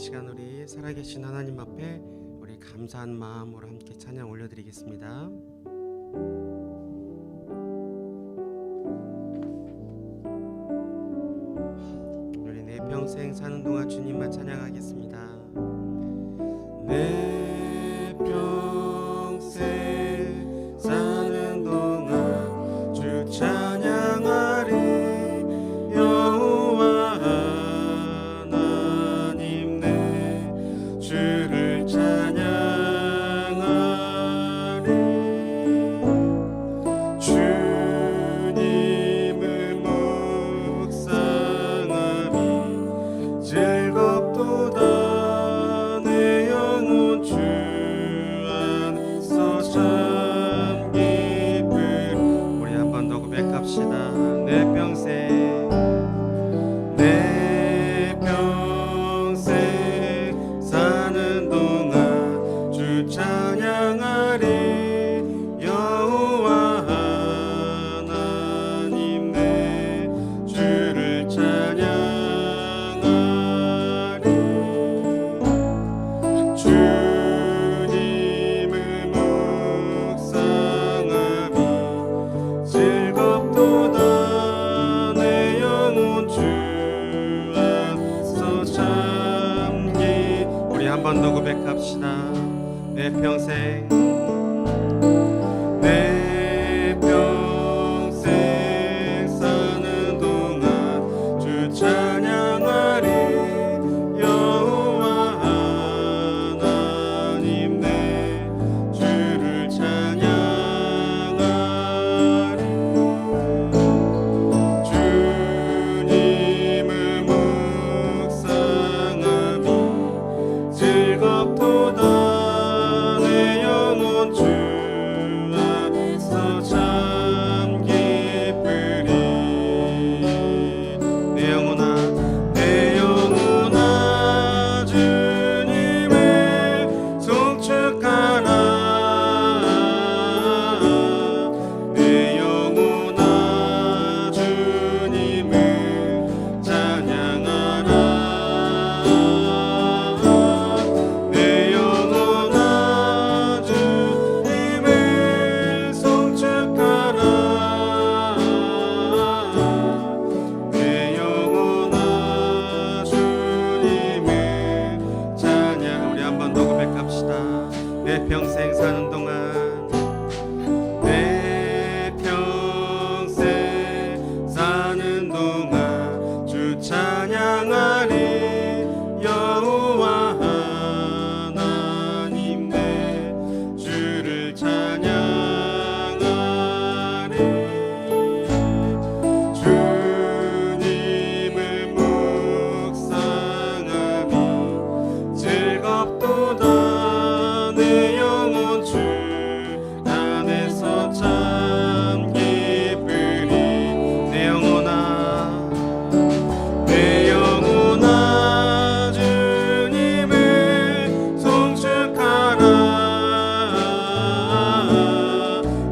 시간 우리 살아계신 하나님 앞에 우리 감사한 마음으로 함께 찬양 올려드리겠습니다. 우리 내 평생 사는 동안 주님만 찬양하겠습니다. 내 평생 사는 동안 주 찬양하리 여호와 하나님 내 주를 찬양하리 주님을 묵상하니 즐겁도다 내 영혼 주 안에서 참 기쁘리. 우리 한 번 더 고백합시다. 내 평생 사는 동안 주 찬양하리 여호와 하나님 내 주를 찬양하리 주님을 묵상하니 즐겁도다 내 영혼 주 안에서 참 기쁘리. 우리 한 번 더 고백합시다. 내 평생 사는 동안 주 찬양하리 여호와 하나님 내 주를 찬양하리 주님을 묵상하니 즐겁도다 내 영혼 주 안에서 참 기쁘리. 내 영혼아 주님을 송축하라. 내 영혼아 주님을 찬양하라. 내 영혼아 주님을 송축하라. 내 영혼아 주님을 찬양. 우리 한 번 더 고백합시다. 내 평생 사는 동안 내 평생 사는 동안 주 찬양하리 여호와 하나님 내 주를 찬양하리 주님을 묵상하니 즐겁도다 내 영혼 주 안에서 참 기쁘리. 내 영혼아 주님을 송축하라.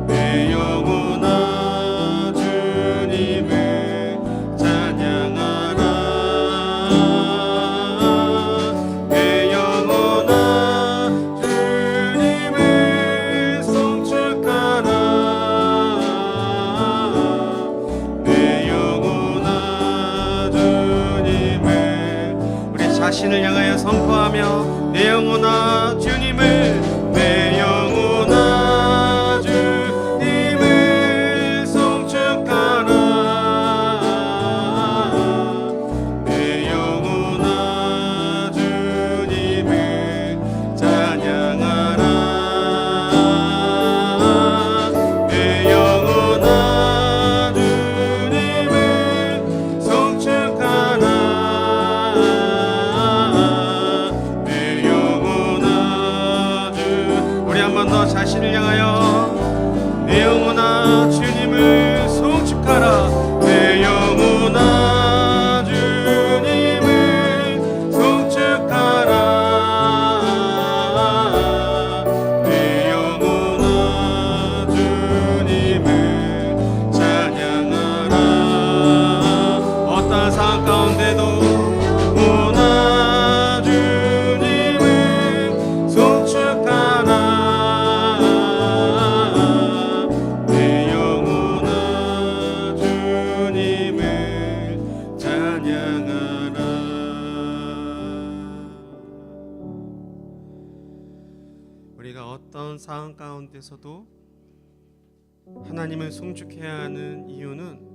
내 영혼아 주님을 찬양하라. 내 영혼아 주님을 송축하라. 내 영혼아 주님을. 우리 자신을 향하여 선포하며 내 영혼아 주님을 내 영혼아 주님을 송축하라. 내 영혼아 주님을 찬양하라. 내 영혼아 주님을 송축하라. 내 영혼아 우리 한 번 더 자신을 향하여 내 영혼아 주님을 송축하라. 내 영혼아 주님을 송축하라. 내 영혼아 주님을 찬양하라. 어떠한 상황 가운데도 영혼아 주님을 어떤 상황 가운데서도 하나님을 송축해야 하는 이유는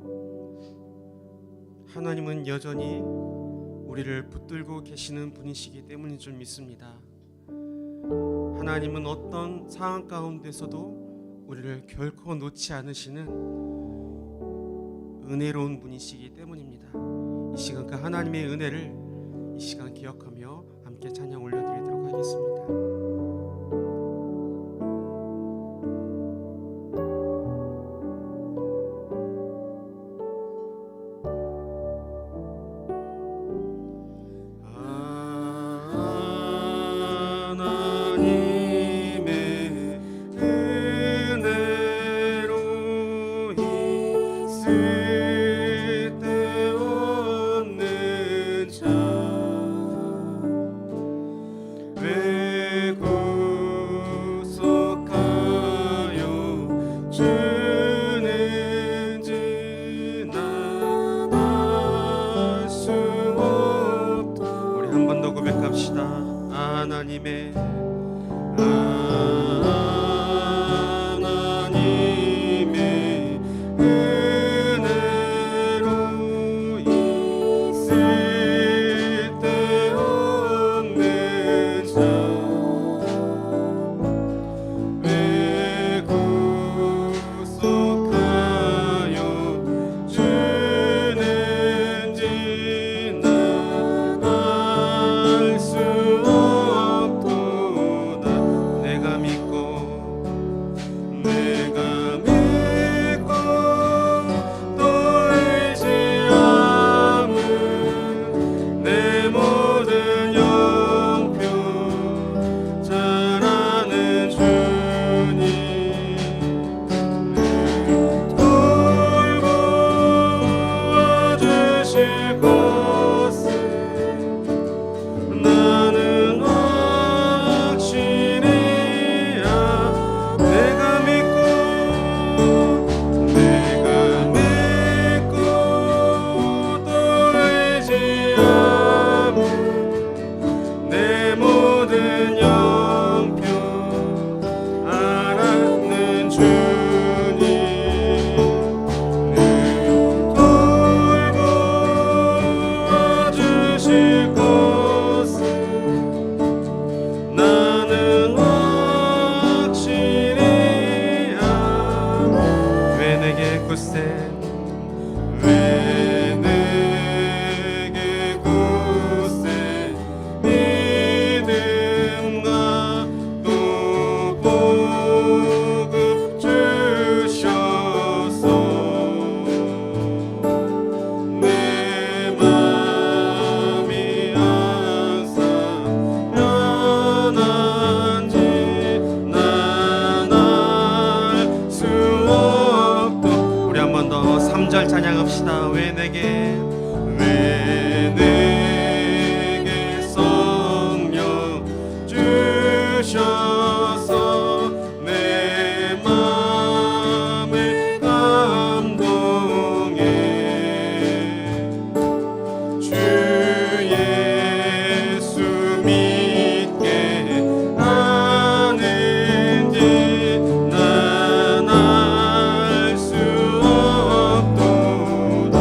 하나님은 여전히 우리를 붙들고 계시는 분이시기 때문인 줄 믿습니다. 하나님은 어떤 상황 가운데서도 우리를 결코 놓지 않으시는 은혜로운 분이시기 때문입니다. 이 시간 그 하나님의 은혜를 이 시간 기억하며 함께 찬양 올려드리도록 하겠습니다. 하나님의 은혜로 있을 때 없는 자 왜 구속하여 주는지 난 알 수 찬양합시다. 왜 내게 성령 주셔서 내 마음을 감동해 주 예수 믿게 하는지 난 알 수 없도다.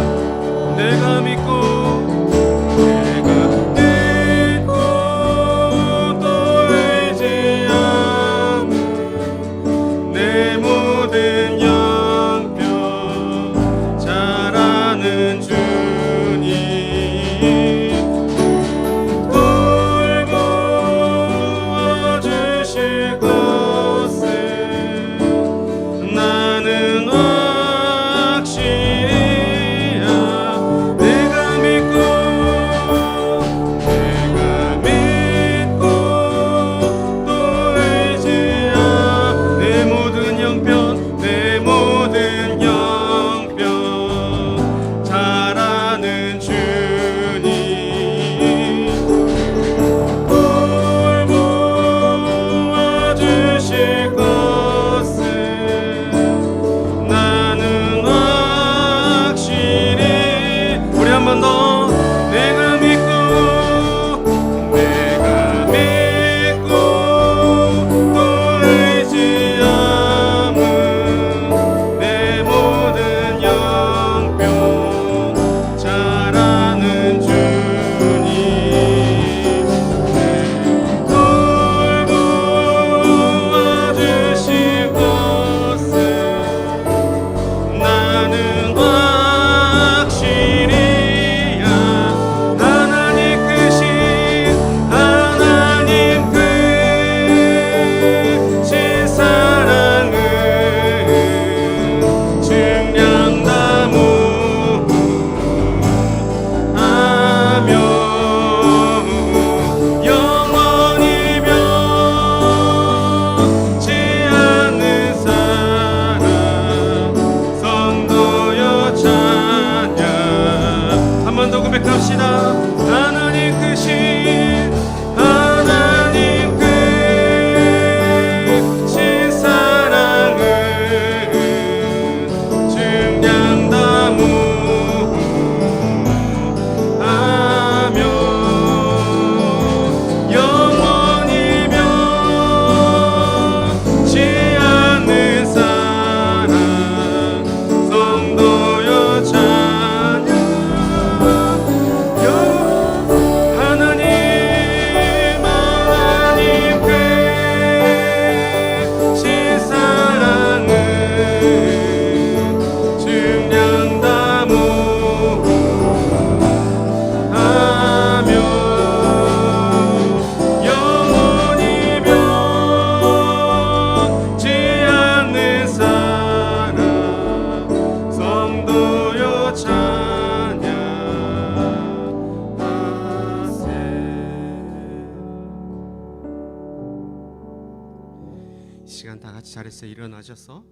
시간 다 같이 자리에서 일어나셔서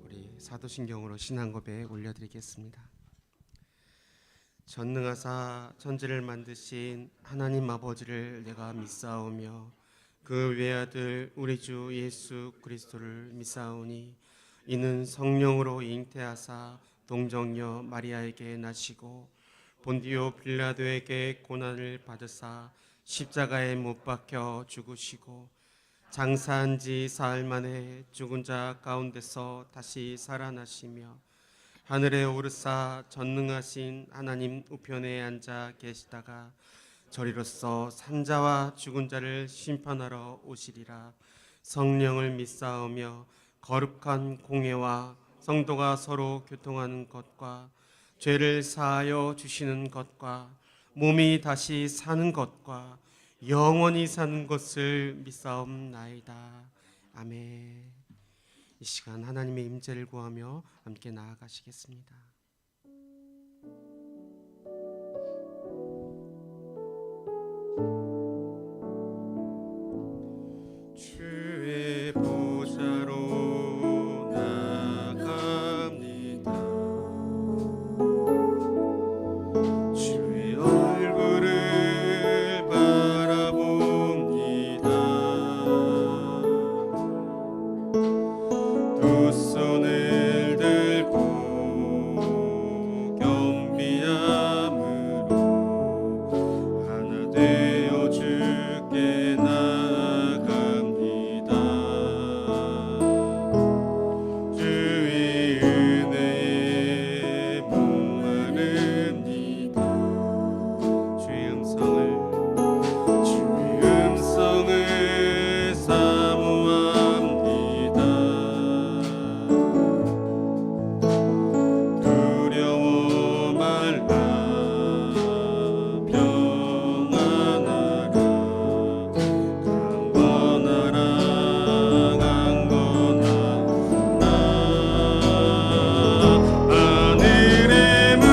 우리 사도신경으로 신앙 고백 올려드리겠습니다. 전능하사 천지를 만드신 하나님 아버지를 내가 믿사오며 그 외아들 우리 주 예수 그리스도를 믿사오니 이는 성령으로 잉태하사 동정녀 마리아에게 나시고 본디오 빌라도에게 고난을 받으사 십자가에 못 박혀 죽으시고 장사한 지 사흘 만에 죽은 자 가운데서 다시 살아나시며 하늘에 오르사 전능하신 하나님 우편에 앉아 계시다가 저리로서 산자와 죽은 자를 심판하러 오시리라. 성령을 믿사오며 거룩한 공회와 성도가 서로 교통하는 것과 죄를 사하여 주시는 것과 몸이 다시 사는 것과 영원히 사는 것을 믿사옵나이다. 아멘. 이 시간 하나님의 임재를 구하며 함께 나아가시겠습니다. 주의 보좌로 나아갑니다. 주의 얼굴을 바라봅니다. 두 손을 들고 겸비함으로 하나 되어 주께 나아갑니다. 주의 은혜에 목마릅니다. 주의 음성을 사모합니다. 두려워 말라 평안하라 강건하라 하늘의 문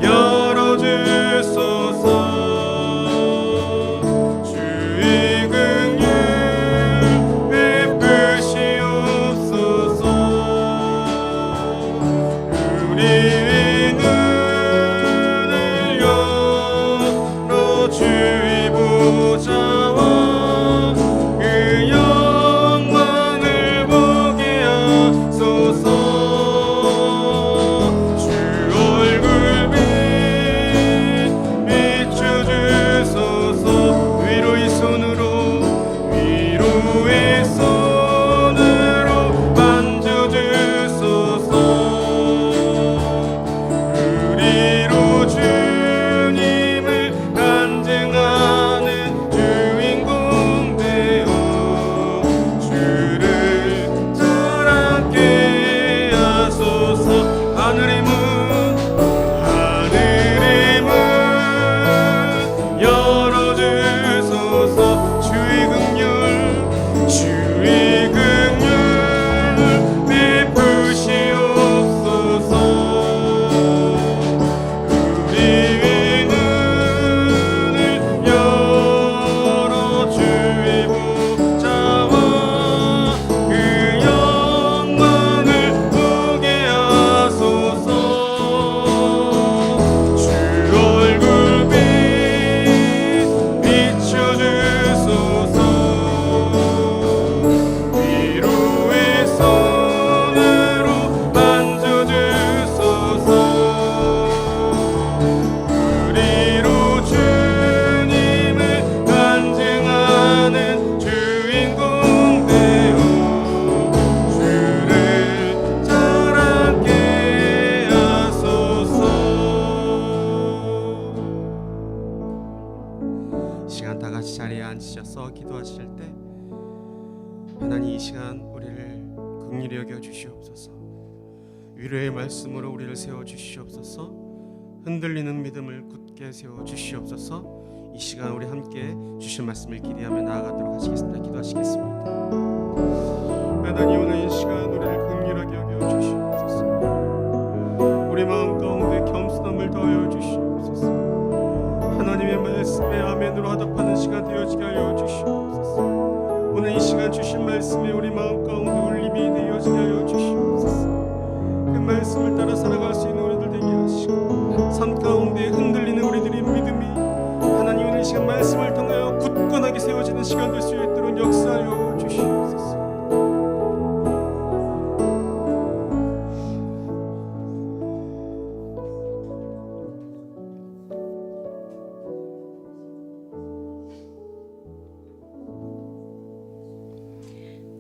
열어주소서. 주의 긍휼 베푸시옵소서. 우리의 눈을 열어 주의 보좌와 그 영광을 보게 하소서. 주 얼굴 비춰주소서. 위로의 손으로 만져주소서. 우리로 주님을 간증하는 주인공 되어 주를 자랑케 하소서. 하늘의 문 열어주소서. 주의 긍휼 베푸시옵소서. 우리의 눈을 열어 주의 보좌와 그 영광을 보게 하소서. 주 얼굴 비춰주소서. 위로의 손으로 만져주소서. 우리로 주님을 간증하는 주인공 되어 주를 자랑케 하소서. 시간 다 같이 자리에 앉으셔서 기도하실 때 하나님 이 시간 우리를 긍휼히 여겨 주시옵소서. 위로의 말씀으로 우리를 세워 주시옵소서. 흔들리는 믿음을 굳게 세워 주시옵소서. 이 시간 우리 함께 주신 말씀을 기대하며 나아가도록 하시겠습니다. 기도하시겠습니다. 하나님 오늘 이 시간 우리를 긍휼하게 여겨 주시옵소서. 우리 마음 가운데 겸손함을 더하여 주시옵소서. 하나님의 말씀에 아멘으로 화답하는 시간 되어지게 하여 주시옵소서. 오늘 이 시간 주신 말씀 말씀에 우리 마음 가운데 울림이 되어지게 하여 주시옵소서. 그 말씀을 따라 살아갈 수 있는 우리들 되게 하시고, 삶 가운데 흔들리는 우리들의 믿음이 하나님 오늘 이 시간 말씀을 통하여 굳건하게 세워지는 시간 될 수 있도록 역사하여 주시옵소서.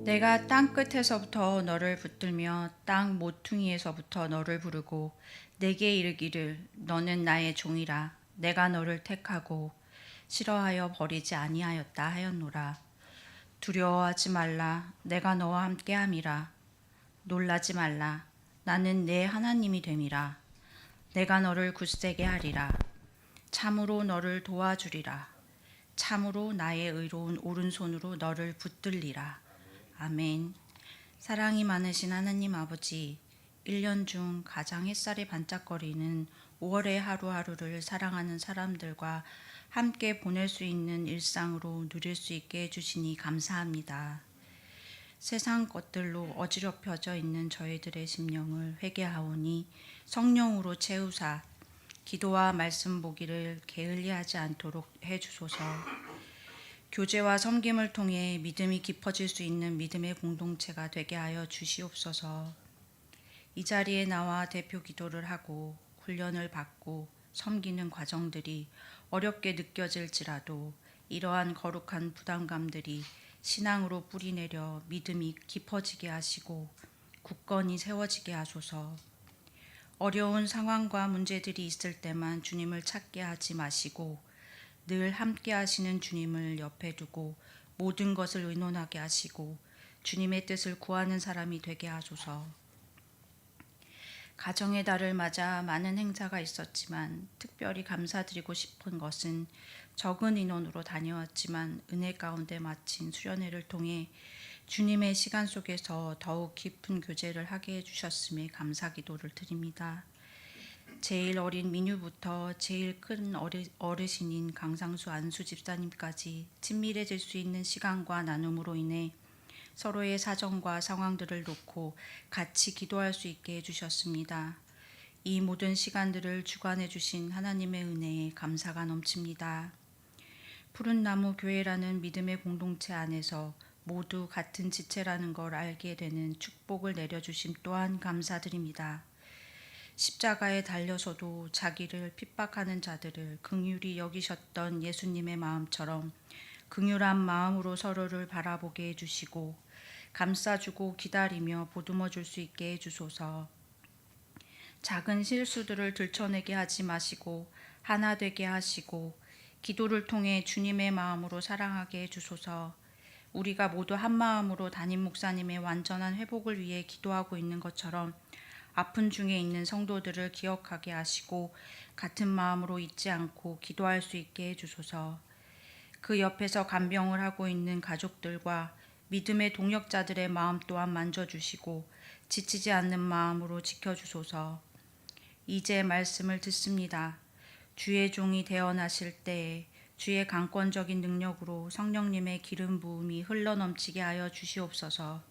내가 땅 끝에서부터 너를 붙들며 땅 모퉁이에서부터 너를 부르고 내게 이르기를 너는 나의 종이라. 내가 너를 택하고 싫어하여 버리지 아니하였다 하였노라. 두려워하지 말라. 내가 너와 함께함이라. 놀라지 말라. 나는 내 하나님이 됨이라. 내가 너를 굳세게 하리라. 참으로 너를 도와주리라. 참으로 나의 의로운 오른손으로 너를 붙들리라. 아멘. 사랑이 많으신 하나님 아버지, 1년 중 가장 햇살이 반짝거리는 5월의 하루하루를 사랑하는 사람들과 함께 보낼 수 있는 일상으로 누릴 수 있게 해주시니 감사합니다. 세상 것들로 어지럽혀져 있는 저희들의 심령을 회개하오니 성령으로 채우사 기도와 말씀 보기를 게을리하지 않도록 해주소서. 교제와 섬김을 통해 믿음이 깊어질 수 있는 믿음의 공동체가 되게 하여 주시옵소서. 이 자리에 나와 대표 기도를 하고 훈련을 받고 섬기는 과정들이 어렵게 느껴질지라도 이러한 거룩한 부담감들이 신앙으로 뿌리내려 믿음이 깊어지게 하시고 굳건히 세워지게 하소서. 어려운 상황과 문제들이 있을 때만 주님을 찾게 하지 마시고 늘 함께 하시는 주님을 옆에 두고 모든 것을 의논하게 하시고 주님의 뜻을 구하는 사람이 되게 하소서. 가정의 달을 맞아 많은 행사가 있었지만 특별히 감사드리고 싶은 것은 적은 인원으로 다녀왔지만 은혜 가운데 마친 수련회를 통해 주님의 시간 속에서 더욱 깊은 교제를 하게 해주셨음에 감사 기도를 드립니다. 제일 어린 민유부터 제일 큰 어르신인 강상수 안수 집사님까지 친밀해질 수 있는 시간과 나눔으로 인해 서로의 사정과 상황들을 놓고 같이 기도할 수 있게 해주셨습니다. 이 모든 시간들을 주관해 주신 하나님의 은혜에 감사가 넘칩니다. 푸른나무 교회라는 믿음의 공동체 안에서 모두 같은 지체라는 걸 알게 되는 축복을 내려주심 또한 감사드립니다. 십자가에 달려서도 자기를 핍박하는 자들을 긍휼히 여기셨던 예수님의 마음처럼 긍휼한 마음으로 서로를 바라보게 해주시고 감싸주고 기다리며 보듬어 줄 수 있게 해주소서. 작은 실수들을 들춰내게 하지 마시고 하나 되게 하시고 기도를 통해 주님의 마음으로 사랑하게 해주소서. 우리가 모두 한 마음으로 담임 목사님의 완전한 회복을 위해 기도하고 있는 것처럼 아픈 중에 있는 성도들을 기억하게 하시고 같은 마음으로 잊지 않고 기도할 수 있게 해주소서. 그 옆에서 간병을 하고 있는 가족들과 믿음의 동역자들의 마음 또한 만져주시고 지치지 않는 마음으로 지켜주소서. 이제 말씀을 듣습니다. 주의 종이 되어나실 때에 주의 강권적인 능력으로 성령님의 기름 부음이 흘러넘치게 하여 주시옵소서.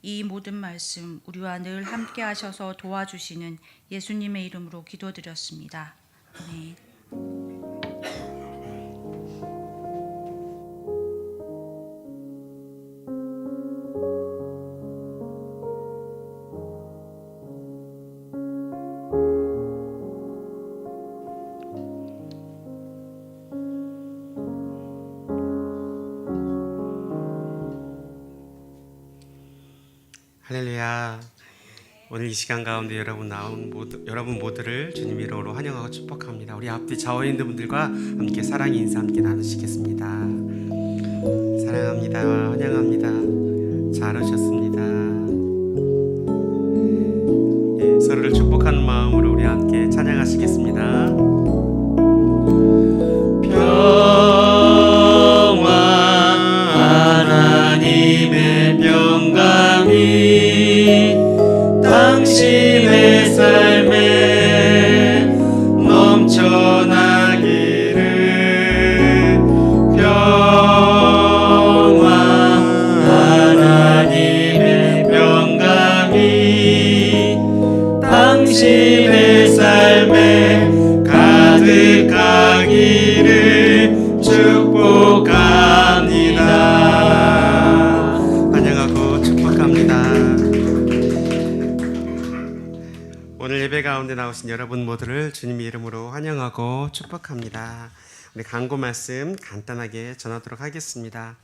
이 모든 말씀 우리와 늘 함께 하셔서 도와주시는 예수님의 이름으로 기도드렸습니다. 아멘. 할렐루야. 오늘 이 시간 가운데 여러분 모두를 주님 이름으로 환영하고 축복합니다. 우리 앞뒤 좌우에 있는 분들과 함께 사랑의 인사 함께 나누시겠습니다. 사랑합니다. 환영합니다. 잘 오셨습니다. 예, 서로를 축복하는 마음으로 우리 함께 찬양하시겠습니다. 평화 하나님의 평강이 당신의 삶에 넘쳐나기를. 평화 하나님의 예배 가운데 나오신 여러분 모두를 주님의 이름으로 환영하고 축복합니다. 우리 강구 말씀 간단하게 전하도록 하겠습니다.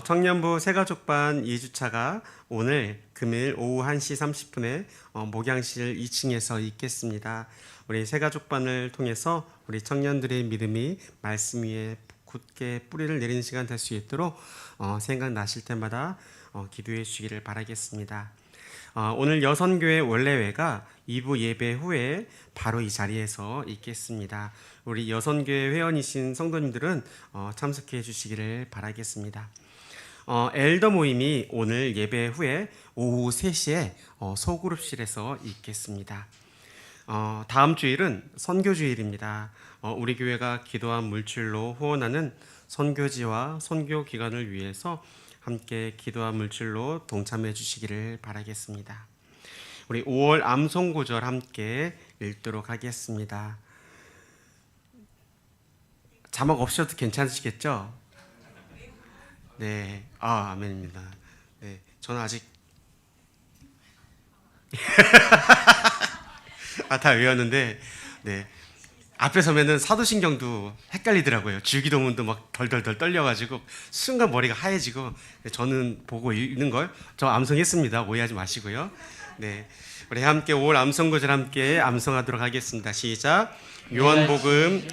청년부 새가족반 2주차가 오늘 금일 오후 1시 30분에 목양실 2층에서 있겠습니다. 우리 새가족반을 통해서 우리 청년들의 믿음이 말씀 위에 굳게 뿌리를 내리는 시간 될 수 있도록 생각나실 때마다 기도해 주시기를 바라겠습니다. 오늘 여선교회 원래회가 2부 예배 후에 바로 이 자리에서 있겠습니다. 우리 여선교회 회원이신 성도님들은 참석해 주시기를 바라겠습니다. 엘더 모임이 오늘 예배 후에 오후 3시에 소그룹실에서 있겠습니다. 다음 주일은 선교주일입니다. 우리 교회가 기도한 물질로 후원하는 선교지와 선교 기관을 위해서 함께 기도한 물질로 동참해 주시기를 바라겠습니다. 우리 5월 암송구절 함께 읽도록 하겠습니다. 자막 없어도 괜찮으시겠죠? 네, 아멘입니다. 네, 저는 아직 다 외웠는데, 네, 앞에 서면은 사도신경도 헷갈리더라고요. 주기도문도 막 덜덜덜 떨려가지고 순간 머리가 하얘지고, 저는 보고 읽는 걸 저 암송했습니다. 오해하지 마시고요. 네, 우리 함께 5월 암송구절 함께 암송하도록 하겠습니다. 시작. 요한복음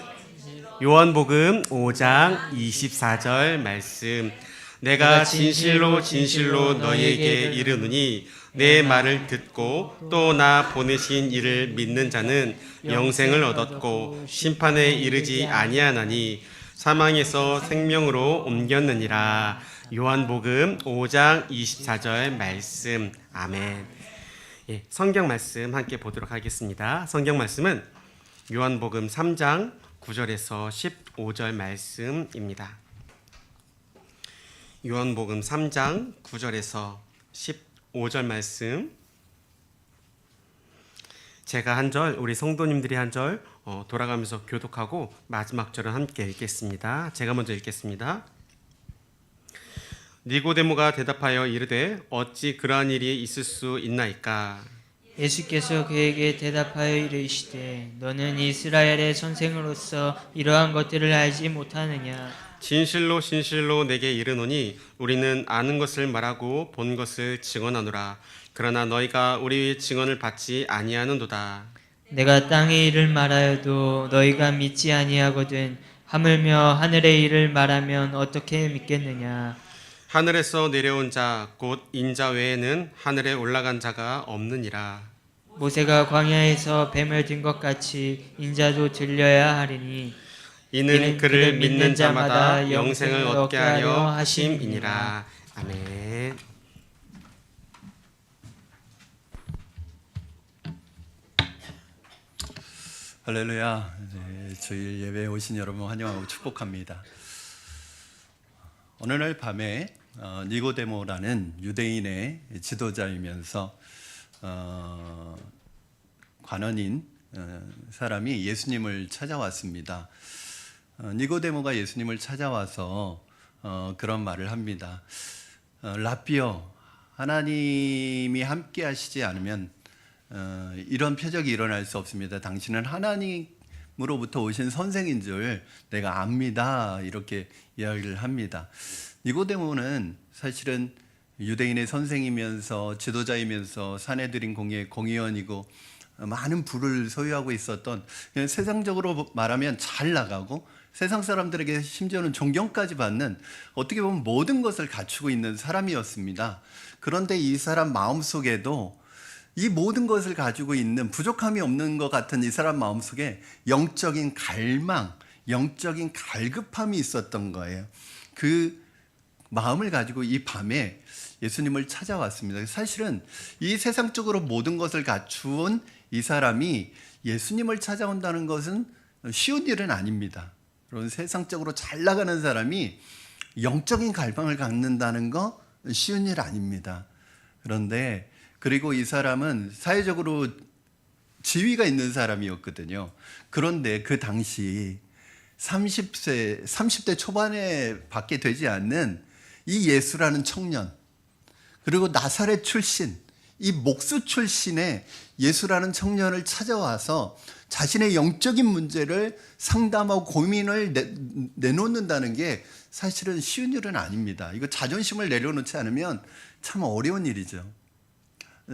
5장 24절 말씀. 내가 진실로 진실로 너희에게 이르노니 내 말을 듣고 또 나 보내신 이를 믿는 자는 영생을 얻었고 심판에 이르지 아니하나니 사망에서 생명으로 옮겼느니라. 요한복음 5장 24절 말씀. 아멘. 예, 성경 말씀 함께 보도록 하겠습니다. 성경 말씀은 요한복음 3장 9절에서 15절 말씀입니다. 요한복음 3장 9절에서 15절 말씀, 제가 한 절, 우리 성도님들이 한 절 돌아가면서 교독하고 마지막 절은 함께 읽겠습니다. 제가 먼저 읽겠습니다. 니고데모가 대답하여 이르되 어찌 그러한 일이 있을 수 있나이까? 예수께서 그에게 대답하여 이르시되 너는 이스라엘의 선생으로서 이러한 것들을 알지 못하느냐? 진실로 진실로 내게 이르노니 우리는 아는 것을 말하고 본 것을 증언하노라. 그러나 너희가 우리의 증언을 받지 아니하는도다. 내가 땅의 일을 말하여도 너희가 믿지 아니하거든 하물며 하늘의 일을 말하면 어떻게 믿겠느냐? 하늘에서 내려온 자 곧 인자 외에는 하늘에 올라간 자가 없느니라. 모세가 광야에서 뱀을 든 것 같이 인자도 들려야 하리니 이는 그를 믿는 자마다 영생을 얻게 하려 하심이니라. 아멘. 할렐루야. 주일 예배에 오신 여러분 환영하고 축복합니다. 어느 날 밤에 니고데모라는 유대인의 지도자이면서 관원인 사람이 예수님을 찾아왔습니다. 니고데모가 예수님을 찾아와서 그런 말을 합니다. 라삐어, 하나님이 함께 하시지 않으면 이런 표적이 일어날 수 없습니다. 당신은 하나님으로부터 오신 선생인 줄 내가 압니다. 이렇게 이야기를 합니다. 니고데모는 사실은 유대인의 선생이면서 지도자이면서 사내들인 공의 공의원이고 많은 부를 소유하고 있었던, 세상적으로 말하면 잘 나가고 세상 사람들에게 심지어는 존경까지 받는, 어떻게 보면 모든 것을 갖추고 있는 사람이었습니다. 그런데 이 사람 마음속에도 이 모든 것을 가지고 있는 부족함이 없는 것 같은 이 사람 마음속에 영적인 갈망, 영적인 갈급함이 있었던 거예요. 그 마음을 가지고 이 밤에 예수님을 찾아왔습니다. 사실은 이 세상적으로 모든 것을 갖추온 이 사람이 예수님을 찾아온다는 것은 쉬운 일은 아닙니다. 그런 세상적으로 잘 나가는 사람이 영적인 갈망을 갖는다는 거 쉬운 일 아닙니다. 그런데 그리고 이 사람은 사회적으로 지위가 있는 사람이었거든요. 그런데 그 당시 30대 초반에 밖에 되지 않는 이 예수라는 청년, 그리고 나사렛 출신, 이 목수 출신의 예수라는 청년을 찾아와서 자신의 영적인 문제를 상담하고 고민을 내놓는다는 게 사실은 쉬운 일은 아닙니다. 이거 자존심을 내려놓지 않으면 참 어려운 일이죠.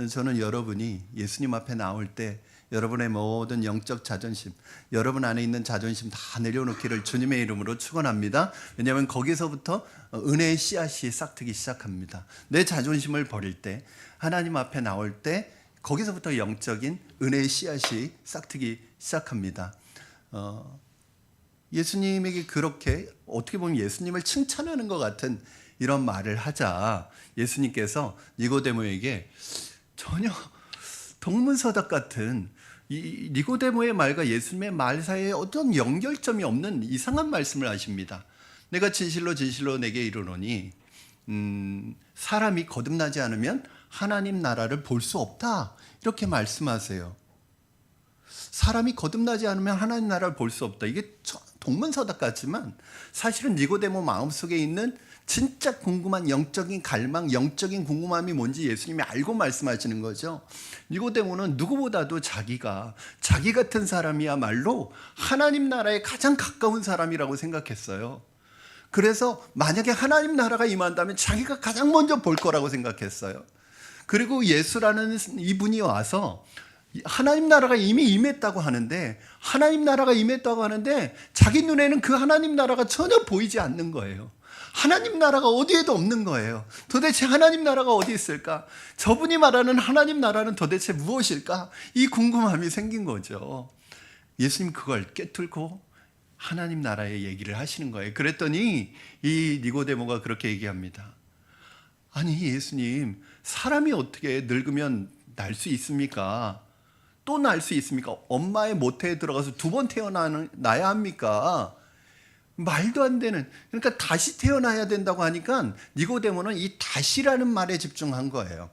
저는 여러분이 예수님 앞에 나올 때 여러분의 모든 영적 자존심, 여러분 안에 있는 자존심 다 내려놓기를 주님의 이름으로 축원합니다. 왜냐하면 거기서부터 은혜의 씨앗이 싹트기 시작합니다. 내 자존심을 버릴 때, 하나님 앞에 나올 때 거기서부터 영적인 은혜의 씨앗이 싹트기 시작합니다. 예수님에게 그렇게 어떻게 보면 예수님을 칭찬하는 것 같은 이런 말을 하자 예수님께서 니고데모에게 전혀 동문서답 같은 이 니고데모의 말과 예수님의 말 사이에 어떤 연결점이 없는 이상한 말씀을 하십니다. 내가 진실로 진실로 내게 이르노니 사람이 거듭나지 않으면 하나님 나라를 볼 수 없다, 이렇게 말씀하세요. 사람이 거듭나지 않으면 하나님 나라를 볼 수 없다. 이게 동문서답 같지만 사실은 니고데모 마음속에 있는 진짜 궁금한 영적인 갈망, 영적인 궁금함이 뭔지 예수님이 알고 말씀하시는 거죠. 니고데모는 누구보다도 자기가 자기 같은 사람이야말로 하나님 나라에 가장 가까운 사람이라고 생각했어요. 그래서 만약에 하나님 나라가 임한다면 자기가 가장 먼저 볼 거라고 생각했어요. 그리고 예수라는 이분이 와서 하나님 나라가 이미 임했다고 하는데, 하나님 나라가 임했다고 하는데 자기 눈에는 그 하나님 나라가 전혀 보이지 않는 거예요. 하나님 나라가 어디에도 없는 거예요. 도대체 하나님 나라가 어디 있을까? 저분이 말하는 하나님 나라는 도대체 무엇일까? 이 궁금함이 생긴 거죠. 예수님 그걸 깨뚫고 하나님 나라의 얘기를 하시는 거예요. 그랬더니 이 니고데모가 그렇게 얘기합니다. 아니 예수님, 사람이 어떻게 늙으면 날 수 있습니까? 또 날 수 있습니까? 엄마의 모태에 들어가서 두 번 태어나야 합니까? 말도 안 되는, 그러니까 다시 태어나야 된다고 하니까 니고데모는 이 다시라는 말에 집중한 거예요.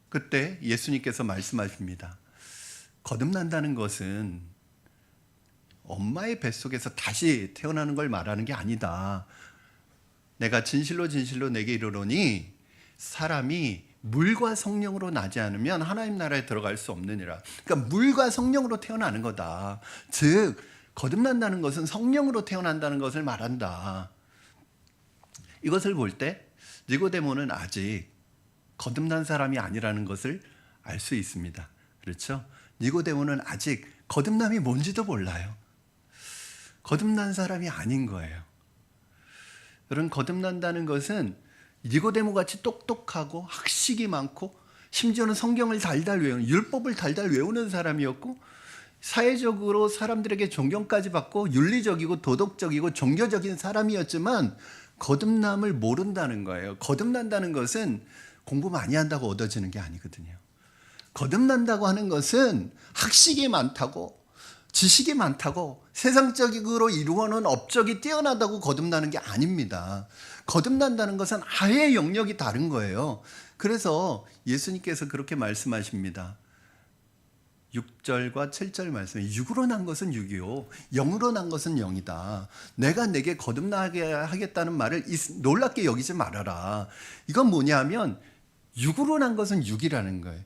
그때 예수님께서 말씀하십니다. 거듭난다는 것은 엄마의 뱃속에서 다시 태어나는 걸 말하는 게 아니다. 내가 진실로 진실로 내게 이르노니 사람이 물과 성령으로 나지 않으면 하나님 나라에 들어갈 수 없느니라. 그러니까 물과 성령으로 태어나는 거다. 즉 거듭난다는 것은 성령으로 태어난다는 것을 말한다. 이것을 볼 때 니고데모는 아직 거듭난 사람이 아니라는 것을 알 수 있습니다. 그렇죠? 니고데모는 아직 거듭남이 뭔지도 몰라요. 거듭난 사람이 아닌 거예요. 여러분, 거듭난다는 것은 니고데모 같이 똑똑하고 학식이 많고 심지어는 성경을 달달 외우는, 율법을 달달 외우는 사람이었고 사회적으로 사람들에게 존경까지 받고 윤리적이고 도덕적이고 종교적인 사람이었지만 거듭남을 모른다는 거예요. 거듭난다는 것은 공부 많이 한다고 얻어지는 게 아니거든요. 거듭난다고 하는 것은 학식이 많다고 지식이 많다고 세상적으로 이루어놓은 업적이 뛰어나다고 거듭나는 게 아닙니다. 거듭난다는 것은 아예 영역이 다른 거예요. 그래서 예수님께서 그렇게 말씀하십니다. 6절과 7절 말씀에 육으로 난 것은 육이요 영으로 난 것은 영이다. 내가 내게 거듭나게 하겠다는 말을 놀랍게 여기지 말아라. 이건 뭐냐면 육으로 난 것은 육이라는 거예요.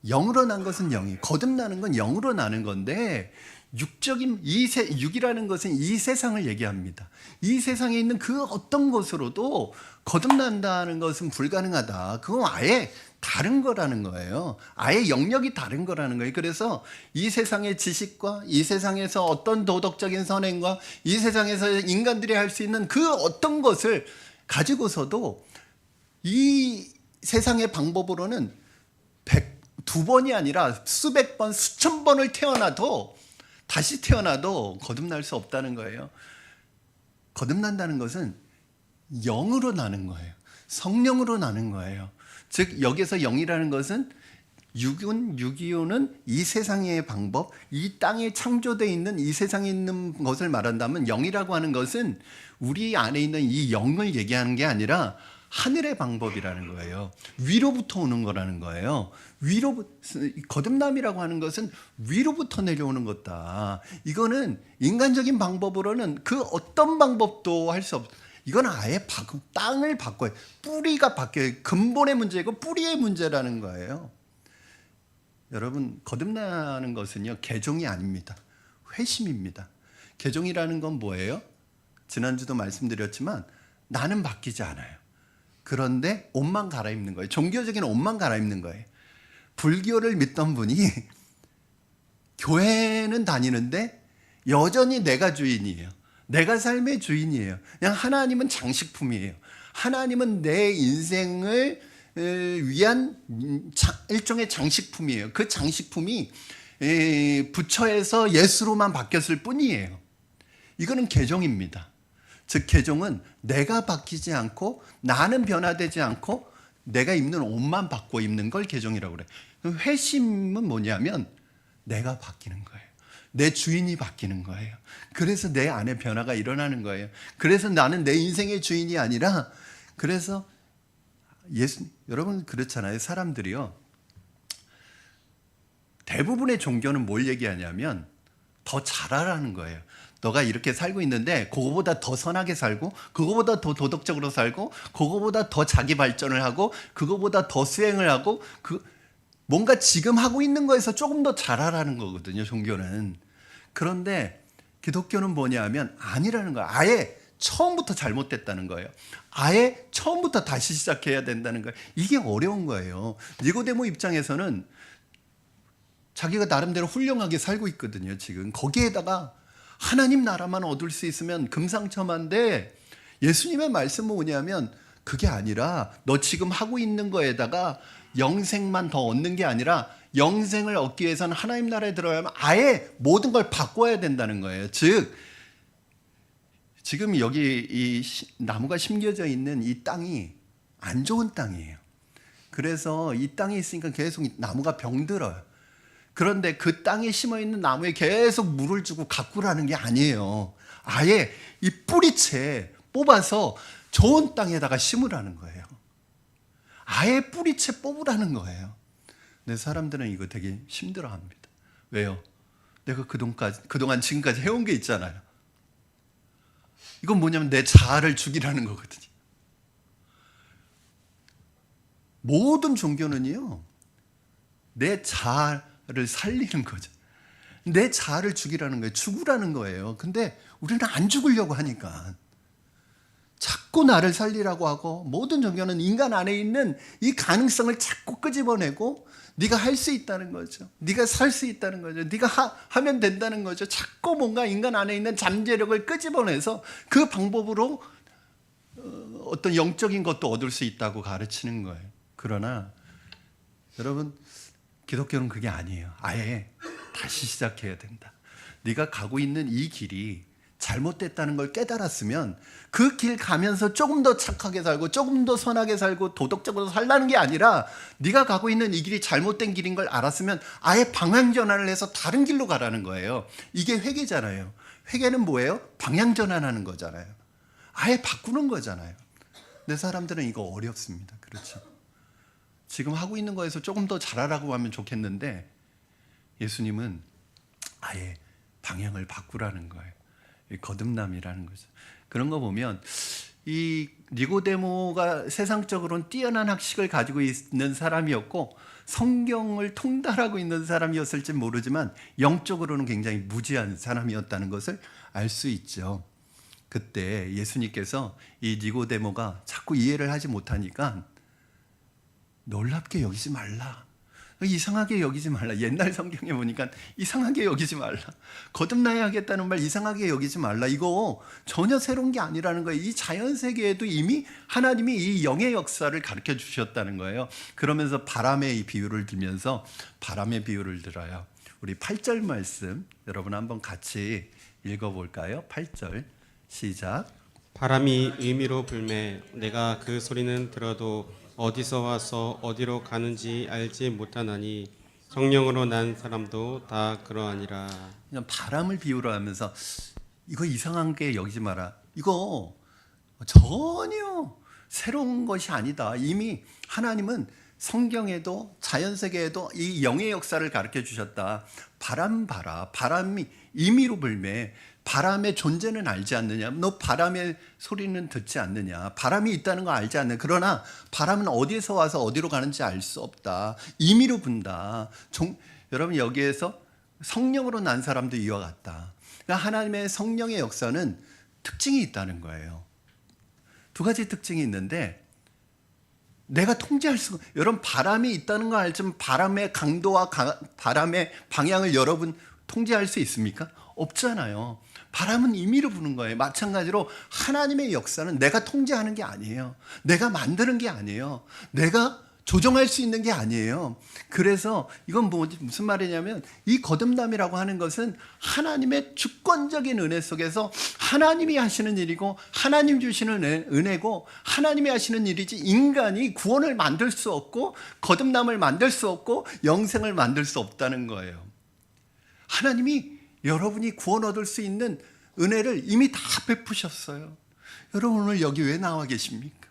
영으로 난 것은 영이, 거듭나는 건 영으로 나는 건데 육적인 육이라는 것은 이 세상을 얘기합니다. 이 세상에 있는 그 어떤 것으로도 거듭난다는 것은 불가능하다. 그건 아예 다른 거라는 거예요. 아예 영역이 다른 거라는 거예요. 그래서 이 세상의 지식과 이 세상에서 어떤 도덕적인 선행과 이 세상에서 인간들이 할 수 있는 그 어떤 것을 가지고서도 이 세상의 방법으로는 102번이 아니라 수백 번, 수천 번을 태어나도 다시 태어나도 거듭날 수 없다는 거예요. 거듭난다는 것은 영으로 나는 거예요. 성령으로 나는 거예요. 즉 여기서 영이라는 것은 육은, 육이요는 이 세상의 방법, 이 땅에 창조되어 있는 이 세상에 있는 것을 말한다면 영이라고 하는 것은 우리 안에 있는 이 영을 얘기하는 게 아니라 하늘의 방법이라는 거예요. 위로부터 오는 거라는 거예요. 거듭남이라고 하는 것은 위로부터 내려오는 것다. 이거는 인간적인 방법으로는 그 어떤 방법도 할 수 없. 이건 아예 땅을 바꿔요. 뿌리가 바뀌어요. 근본의 문제고 뿌리의 문제라는 거예요. 여러분, 거듭나는 것은요, 개종이 아닙니다. 회심입니다. 개종이라는 건 뭐예요? 지난주도 말씀드렸지만 나는 바뀌지 않아요. 그런데 옷만 갈아입는 거예요. 종교적인 옷만 갈아입는 거예요. 불교를 믿던 분이 교회는 다니는데 여전히 내가 주인이에요. 내가 삶의 주인이에요. 그냥 하나님은 장식품이에요. 하나님은 내 인생을 위한 일종의 장식품이에요. 그 장식품이 부처에서 예수로만 바뀌었을 뿐이에요. 이거는 개종입니다. 즉 개종은 내가 바뀌지 않고 나는 변화되지 않고 내가 입는 옷만 바꿔 입는 걸 개종이라고 그래요. 회심은 뭐냐면 내가 바뀌는 거예요. 내 주인이 바뀌는 거예요. 그래서 내 안에 변화가 일어나는 거예요. 그래서 나는 내 인생의 주인이 아니라, 그래서 여러분 그렇잖아요. 사람들이요, 대부분의 종교는 뭘 얘기하냐면 더 잘하라는 거예요. 너가 이렇게 살고 있는데 그거보다 더 선하게 살고, 그거보다 더 도덕적으로 살고, 그거보다 더 자기 발전을 하고, 그거보다 더 수행을 하고, 뭔가 지금 하고 있는 거에서 조금 더 잘하라는 거거든요, 종교는. 그런데 기독교는 뭐냐 하면 아니라는 거예요. 아예 처음부터 잘못됐다는 거예요. 아예 처음부터 다시 시작해야 된다는 거예요. 이게 어려운 거예요. 니고데모 입장에서는 자기가 나름대로 훌륭하게 살고 있거든요, 지금. 거기에다가 하나님 나라만 얻을 수 있으면 금상첨화인데, 예수님의 말씀은 뭐냐면 그게 아니라 너 지금 하고 있는 거에다가 영생만 더 얻는 게 아니라 영생을 얻기 위해서는 하나님 나라에 들어가면 아예 모든 걸 바꿔야 된다는 거예요. 즉 지금 여기 이 나무가 심겨져 있는 이 땅이 안 좋은 땅이에요. 그래서 이 땅에 있으니까 계속 나무가 병들어요. 그런데 그 땅에 심어 있는 나무에 계속 물을 주고 가꾸라는 게 아니에요. 아예 이 뿌리채 뽑아서 좋은 땅에다가 심으라는 거예요. 아예 뿌리채 뽑으라는 거예요. 근데 사람들은 이거 되게 힘들어합니다. 왜요? 내가 그동안 지금까지 해온 게 있잖아요. 이건 뭐냐면 내 자아를 죽이라는 거거든요. 모든 종교는요, 내 자아를 살리는 거죠. 내 자아를 죽이라는 거예요. 죽으라는 거예요. 근데 우리는 안 죽으려고 하니까 자꾸 나를 살리라고 하고, 모든 종교는 인간 안에 있는 이 가능성을 자꾸 끄집어내고 네가 할 수 있다는 거죠. 네가 살 수 있다는 거죠. 네가 하면 된다는 거죠. 자꾸 뭔가 인간 안에 있는 잠재력을 끄집어내서 그 방법으로 어떤 영적인 것도 얻을 수 있다고 가르치는 거예요. 그러나 여러분, 기독교는 그게 아니에요. 아예 다시 시작해야 된다. 네가 가고 있는 이 길이 잘못됐다는 걸 깨달았으면 그 길 가면서 조금 더 착하게 살고 조금 더 선하게 살고 도덕적으로 살라는 게 아니라, 네가 가고 있는 이 길이 잘못된 길인 걸 알았으면 아예 방향 전환을 해서 다른 길로 가라는 거예요. 이게 회개잖아요. 회개는 뭐예요? 방향 전환하는 거잖아요. 아예 바꾸는 거잖아요. 근데 사람들은 이거 어렵습니다. 그렇죠? 지금 하고 있는 거에서 조금 더 잘하라고 하면 좋겠는데, 예수님은 아예 방향을 바꾸라는 거예요. 거듭남이라는 거죠. 그런 거 보면 이 니고데모가 세상적으로는 뛰어난 학식을 가지고 있는 사람이었고 성경을 통달하고 있는 사람이었을지 모르지만 영적으로는 굉장히 무지한 사람이었다는 것을 알 수 있죠. 그때 예수님께서 이 니고데모가 자꾸 이해를 하지 못하니까 놀랍게 여기지 말라, 이상하게 여기지 말라. 옛날 성경에 보니까 이상하게 여기지 말라, 거듭나야 하겠다는 말 이상하게 여기지 말라, 이거 전혀 새로운 게 아니라는 거예요. 이 자연세계에도 이미 하나님이 이 영의 역사를 가르쳐 주셨다는 거예요. 그러면서 바람의 이 비유를 들면서 바람의 비유를 들어요. 우리 8절 말씀 여러분 한번 같이 읽어볼까요? 8절 시작. 바람이 의미로 불매 내가 그 소리는 들어도 어디서 와서 어디로 가는지 알지 못하나니 성령으로 난 사람도 다 그러하니라. 그냥 바람을 비유로 하면서 이거 이상한 게 여기지 마라, 이거 전혀 새로운 것이 아니다. 이미 하나님은 성경에도 자연세계에도 이 영의 역사를 가르쳐 주셨다. 바람 봐라. 바람이 임의로 불매. 바람의 존재는 알지 않느냐? 너 바람의 소리는 듣지 않느냐? 바람이 있다는 거 알지 않느냐? 그러나 바람은 어디에서 와서 어디로 가는지 알 수 없다. 임의로 분다. 여러분 여기에서 성령으로 난 사람도 이와 같다. 그러니까 하나님의 성령의 역사는 특징이 있다는 거예요. 두 가지 특징이 있는데 내가 통제할 수가, 여러분 바람이 있다는 걸 알지만 바람의 강도와 바람의 방향을 여러분 통제할 수 있습니까? 없잖아요. 바람은 임의로 부는 거예요. 마찬가지로 하나님의 역사는 내가 통제하는 게 아니에요. 내가 만드는 게 아니에요. 내가 조정할 수 있는 게 아니에요. 그래서 이건 무슨 말이냐면 이 거듭남이라고 하는 것은 하나님의 주권적인 은혜 속에서 하나님이 하시는 일이고 하나님 주시는 은혜고 하나님이 하시는 일이지 인간이 구원을 만들 수 없고 거듭남을 만들 수 없고 영생을 만들 수 없다는 거예요. 하나님이 여러분이 구원 얻을 수 있는 은혜를 이미 다 베푸셨어요. 여러분 오늘 여기 왜 나와 계십니까?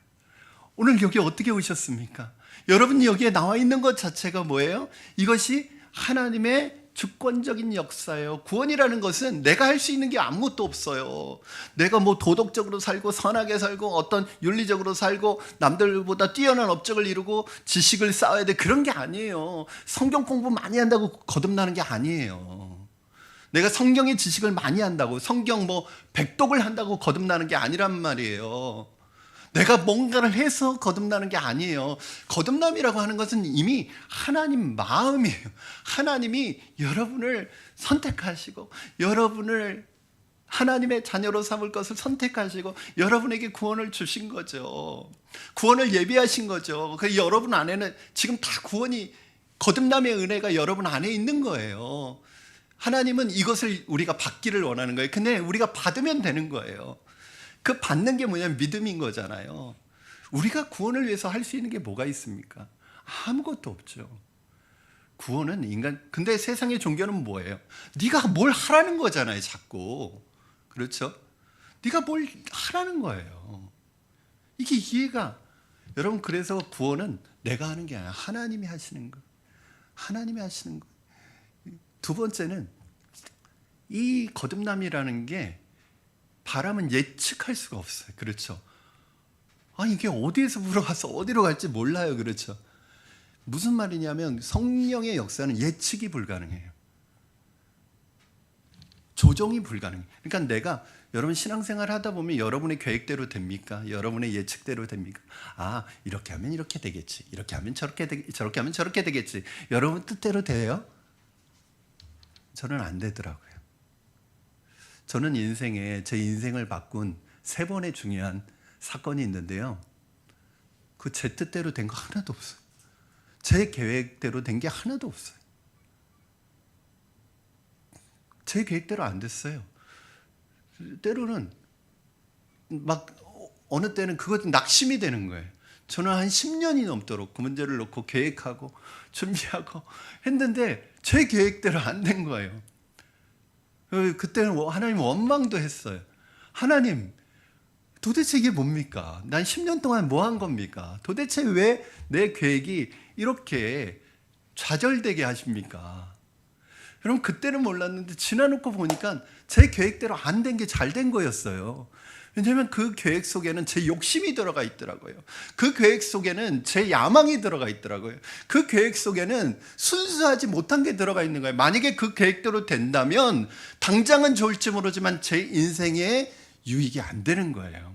오늘 여기 어떻게 오셨습니까? 여러분이 여기에 나와 있는 것 자체가 뭐예요? 이것이 하나님의 주권적인 역사예요. 구원이라는 것은 내가 할 수 있는 게 아무것도 없어요. 내가 뭐 도덕적으로 살고 선하게 살고 어떤 윤리적으로 살고 남들보다 뛰어난 업적을 이루고 지식을 쌓아야 돼, 그런 게 아니에요. 성경 공부 많이 한다고 거듭나는 게 아니에요. 내가 성경의 지식을 많이 한다고, 성경 뭐 100독을 한다고 거듭나는 게 아니란 말이에요. 내가 뭔가를 해서 거듭나는 게 아니에요. 거듭남이라고 하는 것은 이미 하나님 마음이에요. 하나님이 여러분을 선택하시고 여러분을 하나님의 자녀로 삼을 것을 선택하시고 여러분에게 구원을 주신 거죠. 구원을 예비하신 거죠. 그 여러분 안에는 지금 다 구원이, 거듭남의 은혜가 여러분 안에 있는 거예요. 하나님은 이것을 우리가 받기를 원하는 거예요. 근데 우리가 받으면 되는 거예요. 그 받는 게 뭐냐면 믿음인 거잖아요. 우리가 구원을 위해서 할 수 있는 게 뭐가 있습니까? 아무것도 없죠. 구원은 인간, 근데 세상의 종교는 뭐예요? 네가 뭘 하라는 거잖아요, 자꾸. 그렇죠? 네가 뭘 하라는 거예요. 이게 이해가, 여러분, 그래서 구원은 내가 하는 게 아니라 하나님이 하시는 거. 하나님이 하시는 거. 두 번째는 이 거듭남이라는 게 바람은 예측할 수가 없어요. 그렇죠? 이게 어디에서 불어와서 어디로 갈지 몰라요. 그렇죠? 무슨 말이냐면 성령의 역사는 예측이 불가능해요. 조정이 불가능해요. 그러니까 내가, 여러분 신앙생활 하다 보면 여러분의 계획대로 됩니까? 여러분의 예측대로 됩니까? 이렇게 하면 이렇게 되겠지. 이렇게 하면 저렇게 하면 저렇게 되겠지. 여러분 뜻대로 돼요? 저는 안 되더라고요. 저는 제 인생을 바꾼 3번의 중요한 사건이 있는데요. 제 뜻대로 된 거 하나도 없어요. 제 계획대로 된 게 하나도 없어요. 제 계획대로 안 됐어요. 때로는 어느 때는 그것 낙심이 되는 거예요. 저는 한 10년이 넘도록 그 문제를 놓고 계획하고 준비하고 했는데 제 계획대로 안 된 거예요. 그때는 하나님 원망도 했어요. 하나님, 도대체 이게 뭡니까? 난 10년 동안 뭐 한 겁니까? 도대체 왜 내 계획이 이렇게 좌절되게 하십니까? 여러분, 그때는 몰랐는데 지나놓고 보니까 제 계획대로 안 된 게 잘 된 거였어요. 왜냐하면 그 계획 속에는 제 욕심이 들어가 있더라고요. 그 계획 속에는 제 야망이 들어가 있더라고요. 그 계획 속에는 순수하지 못한 게 들어가 있는 거예요. 만약에 그 계획대로 된다면 당장은 좋을지 모르지만 제 인생에 유익이 안 되는 거예요.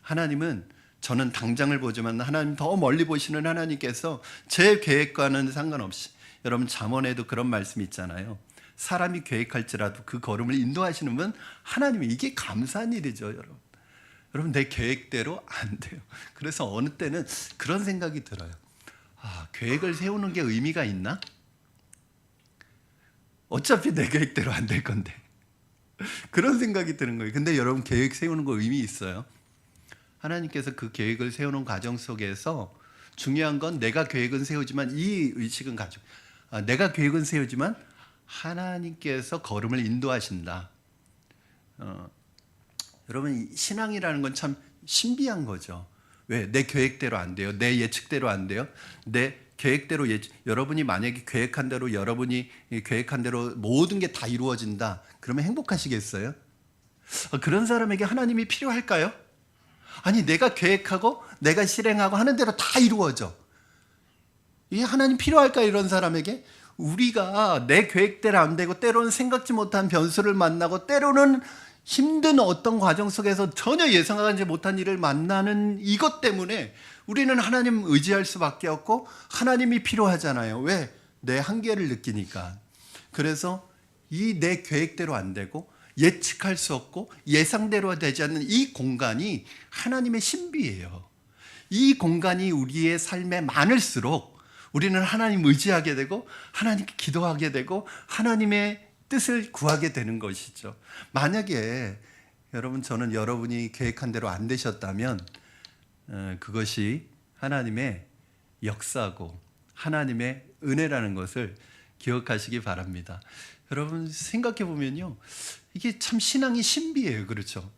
하나님은, 저는 당장을 보지만 하나님 더 멀리 보시는 하나님께서 제 계획과는 상관없이, 여러분 잠언에도 그런 말씀이 있잖아요. 사람이 계획할지라도 그 걸음을 인도하시는 분 하나님이, 이게 감사한 일이죠. 여러분 내 계획대로 안 돼요. 그래서 어느 때는 그런 생각이 들어요. 계획을 세우는 게 의미가 있나? 어차피 내 계획대로 안 될 건데. 그런 생각이 드는 거예요. 근데 여러분, 계획 세우는 거 의미 있어요. 하나님께서 그 계획을 세우는 과정 속에서 중요한 건 내가 계획은 세우지만, 이 의식은 가지고, 내가 계획은 세우지만 하나님께서 걸음을 인도하신다. 여러분, 신앙이라는 건 참 신비한 거죠. 왜? 내 계획대로 안 돼요. 내 예측대로 안 돼요. 내 계획대로, 여러분이 만약에 계획한 대로, 여러분이 계획한 대로 모든 게 다 이루어진다. 그러면 행복하시겠어요? 그런 사람에게 하나님이 필요할까요? 아니, 내가 계획하고 내가 실행하고 하는 대로 다 이루어져. 이게 하나님 필요할까, 이런 사람에게? 우리가 내 계획대로 안 되고 때로는 생각지 못한 변수를 만나고 때로는 힘든 어떤 과정 속에서 전혀 예상하지 못한 일을 만나는 이것 때문에 우리는 하나님 의지할 수밖에 없고 하나님이 필요하잖아요. 왜? 내 한계를 느끼니까. 그래서 이 내 계획대로 안 되고 예측할 수 없고 예상대로 되지 않는 이 공간이 하나님의 신비예요. 이 공간이 우리의 삶에 많을수록 우리는 하나님 의지하게 되고 하나님께 기도하게 되고 하나님의 뜻을 구하게 되는 것이죠. 만약에 여러분, 저는 여러분이 계획한 대로 안 되셨다면 그것이 하나님의 역사고 하나님의 은혜라는 것을 기억하시기 바랍니다. 여러분, 생각해 보면요, 이게 참 신앙이 신비해요. 그렇죠?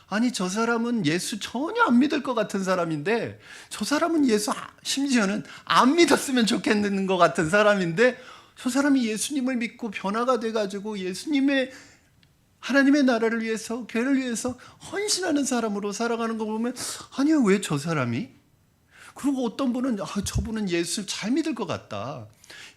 아니, 저 사람은 예수 전혀 안 믿을 것 같은 사람인데, 저 사람은 예수 심지어는 안 믿었으면 좋겠는 것 같은 사람인데, 저 사람이 예수님을 믿고 변화가 돼가지고 예수님의 하나님의 나라를 위해서, 교회를 위해서 헌신하는 사람으로 살아가는 거 보면, 아니요, 왜 저 사람이? 그리고 어떤 분은 저분은 예수 잘 믿을 것 같다.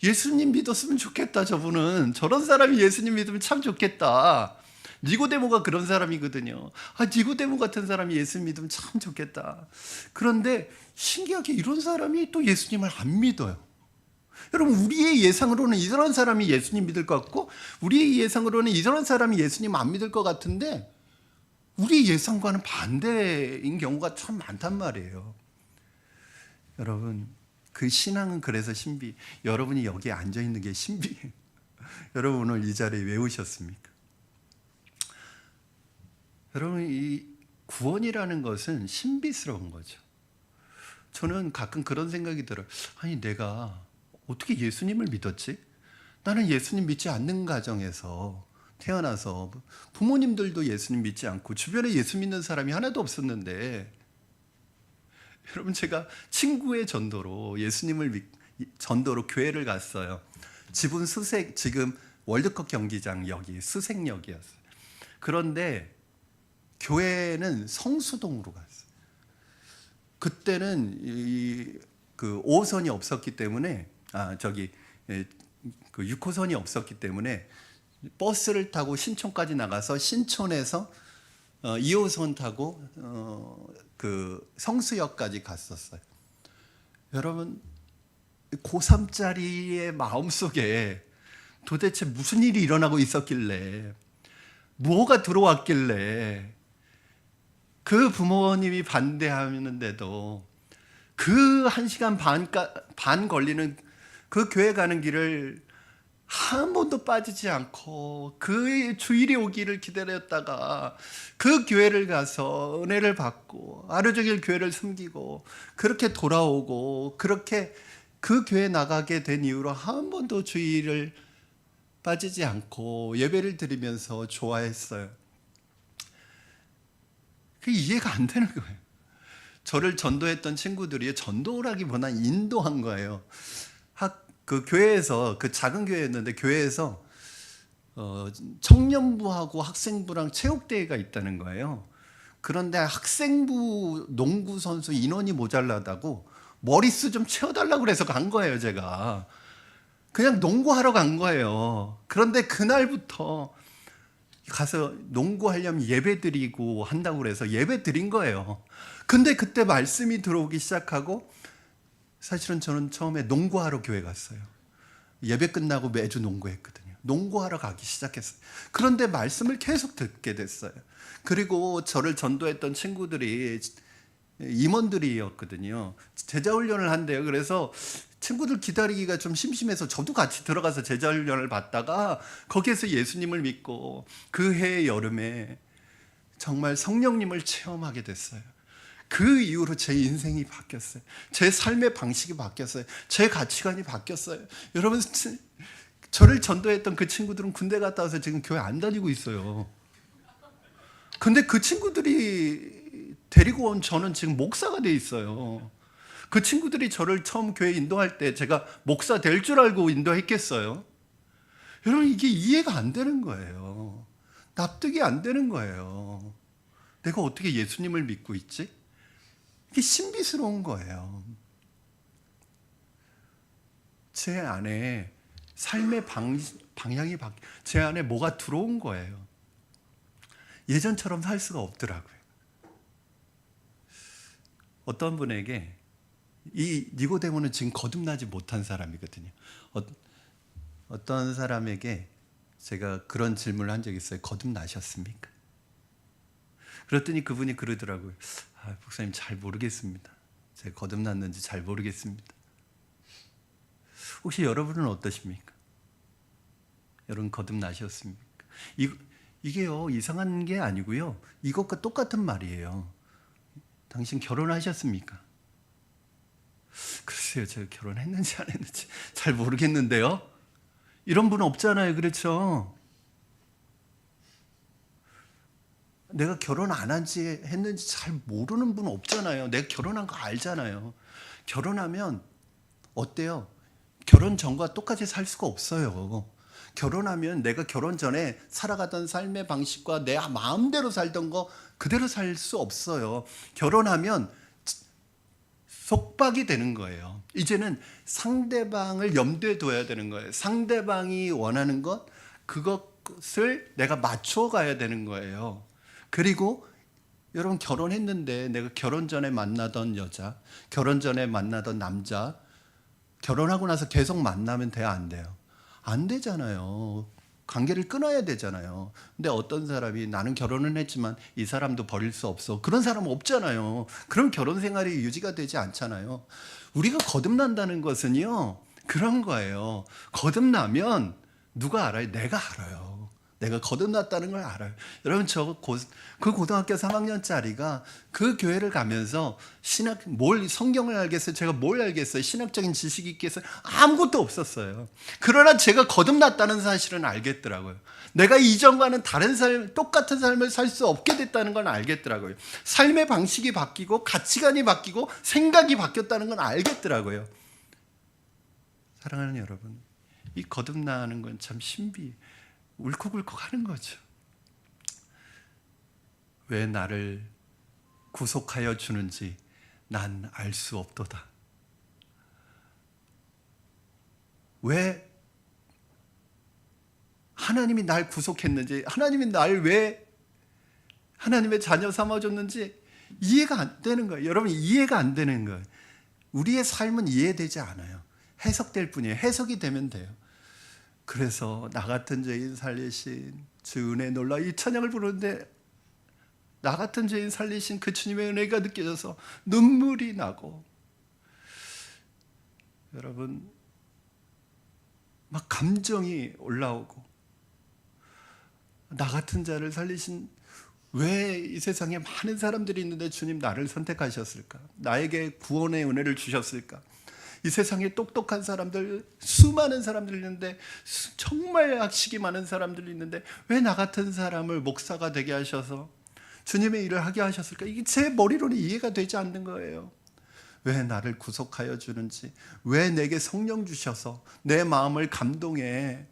예수님 믿었으면 좋겠다. 저분은 저런 사람이 예수님 믿으면 참 좋겠다. 니고데모가 그런 사람이거든요. 니고데모 같은 사람이 예수 믿으면 참 좋겠다. 그런데 신기하게 이런 사람이 또 예수님을 안 믿어요. 여러분, 우리의 예상으로는 이런 사람이 예수님 믿을 것 같고 우리의 예상으로는 이런 사람이 예수님 안 믿을 것 같은데 우리 예상과는 반대인 경우가 참 많단 말이에요. 여러분, 그 신앙은 그래서 신비. 여러분이 여기에 앉아있는 게 신비예요. 여러분, 오늘 이 자리에 왜 오셨습니까? 여러분, 이 구원이라는 것은 신비스러운 거죠. 저는 가끔 그런 생각이 들어요. 아니, 내가 어떻게 예수님을 믿었지? 나는 예수님 믿지 않는 가정에서 태어나서 부모님들도 예수님 믿지 않고 주변에 예수 믿는 사람이 하나도 없었는데, 여러분, 제가 친구의 전도로 전도로 교회를 갔어요. 집은 지금 월드컵 경기장 여기 수색역이었어요. 그런데 교회는 성수동으로 갔어요. 그때는 그 5호선이 없었기 때문에 그 6호선이 없었기 때문에 버스를 타고 신촌까지 나가서 신촌에서 2호선 타고 그 성수역까지 갔었어요. 여러분, 고3짜리의 마음속에 도대체 무슨 일이 일어나고 있었길래, 뭐가 들어왔길래 그 부모님이 반대하는데도 그 1시간 반 걸리는 그 교회 가는 길을 한 번도 빠지지 않고 그 주일이 오기를 기다렸다가 그 교회를 가서 은혜를 받고 하루 종일 교회를 섬기고 그렇게 돌아오고 그렇게 그 교회 나가게 된 이후로 한 번도 주일을 빠지지 않고 예배를 드리면서 좋아했어요. 그게 이해가 안 되는 거예요. 저를 전도했던 친구들이 전도라기보다는 인도한 거예요. 그 교회에서, 그 작은 교회였는데 교회에서 청년부하고 학생부랑 체육대회가 있다는 거예요. 그런데 학생부 농구 선수 인원이 모자라다고 머리수 좀 채워달라고 그래서 간 거예요. 제가 그냥 농구하러 간 거예요. 그런데 그날부터 가서 농구하려면 예배 드리고 한다고 그래서 예배 드린 거예요. 근데 그때 말씀이 들어오기 시작하고, 사실은 저는 처음에 농구하러 교회 갔어요. 예배 끝나고 매주 농구했거든요. 농구하러 가기 시작했어요. 그런데 말씀을 계속 듣게 됐어요. 그리고 저를 전도했던 친구들이 임원들이었거든요. 제자훈련을 한대요. 그래서 친구들 기다리기가 좀 심심해서 저도 같이 들어가서 제자훈련을 받다가 거기에서 예수님을 믿고 그 해의 여름에 정말 성령님을 체험하게 됐어요. 그 이후로 제 인생이 바뀌었어요. 제 삶의 방식이 바뀌었어요. 제 가치관이 바뀌었어요. 여러분, 저를 전도했던 그 친구들은 군대 갔다 와서 지금 교회 안 다니고 있어요. 근데 그 친구들이 데리고 온 저는 지금 목사가 돼 있어요. 그 친구들이 저를 처음 교회 인도할 때 제가 목사 될 줄 알고 인도했겠어요? 여러분, 이게 이해가 안 되는 거예요. 납득이 안 되는 거예요. 내가 어떻게 예수님을 믿고 있지? 이게 신비스러운 거예요. 제 안에 삶의 방향이 제 안에 뭐가 들어온 거예요. 예전처럼 살 수가 없더라고요. 어떤 분에게, 이 니고데모는 지금 거듭나지 못한 사람이거든요. 어떤 사람에게 제가 그런 질문을 한 적이 있어요. 거듭나셨습니까? 그랬더니 그분이 그러더라고요. 목사님, 잘 모르겠습니다. 제가 거듭났는지 잘 모르겠습니다. 혹시 여러분은 어떠십니까? 여러분 거듭나셨습니까? 이게요, 이상한 게 아니고요, 이것과 똑같은 말이에요. 당신 결혼하셨습니까? 글쎄요, 제가 결혼했는지 안 했는지 잘 모르겠는데요. 이런 분 없잖아요. 그렇죠? 내가 결혼 안 한지 했는지 잘 모르는 분 없잖아요. 내가 결혼한 거 알잖아요. 결혼하면 어때요? 결혼 전과 똑같이 살 수가 없어요. 결혼하면 내가 결혼 전에 살아가던 삶의 방식과 내 마음대로 살던 거 그대로 살 수 없어요. 결혼하면 속박이 되는 거예요. 이제는 상대방을 염두에 둬야 되는 거예요. 상대방이 원하는 것, 그것을 내가 맞춰가야 되는 거예요. 그리고 여러분, 결혼했는데 내가 결혼 전에 만나던 여자, 결혼 전에 만나던 남자, 결혼하고 나서 계속 만나면 돼요, 안 돼요? 안 되잖아요. 관계를 끊어야 되잖아요. 근데 어떤 사람이 나는 결혼은 했지만 이 사람도 버릴 수 없어. 그런 사람은 없잖아요. 그럼 결혼 생활이 유지가 되지 않잖아요. 우리가 거듭난다는 것은요, 그런 거예요. 거듭나면 누가 알아요? 내가 알아요. 내가 거듭났다는 걸 알아요. 여러분, 그 고등학교 3학년짜리가 그 교회를 가면서 성경을 알겠어요? 제가 뭘 알겠어요? 신학적인 지식이 있겠어요? 아무것도 없었어요. 그러나 제가 거듭났다는 사실은 알겠더라고요. 내가 이전과는 다른 똑같은 삶을 살 수 없게 됐다는 건 알겠더라고요. 삶의 방식이 바뀌고 가치관이 바뀌고 생각이 바뀌었다는 건 알겠더라고요. 사랑하는 여러분, 이 거듭나는 건 참 울컥울컥 하는 거죠. 왜 나를 구속하여 주는지 난 알 수 없도다. 왜 하나님이 날 구속했는지, 하나님이 날 왜 하나님의 자녀 삼아줬는지 이해가 안 되는 거예요. 여러분, 이해가 안 되는 거예요. 우리의 삶은 이해되지 않아요. 해석될 뿐이에요. 해석이 되면 돼요. 그래서 나 같은 죄인 살리신 주 은혜 놀라, 이 찬양을 부르는데 나 같은 죄인 살리신 그 주님의 은혜가 느껴져서 눈물이 나고, 여러분, 막 감정이 올라오고, 나 같은 자를 살리신, 왜 이 세상에 많은 사람들이 있는데 주님 나를 선택하셨을까? 나에게 구원의 은혜를 주셨을까? 이 세상에 똑똑한 사람들, 수많은 사람들이 있는데, 정말 학식이 많은 사람들이 있는데 왜 나 같은 사람을 목사가 되게 하셔서 주님의 일을 하게 하셨을까? 이게 제 머리로는 이해가 되지 않는 거예요. 왜 나를 구속하여 주는지, 왜 내게 성령 주셔서 내 마음을 감동해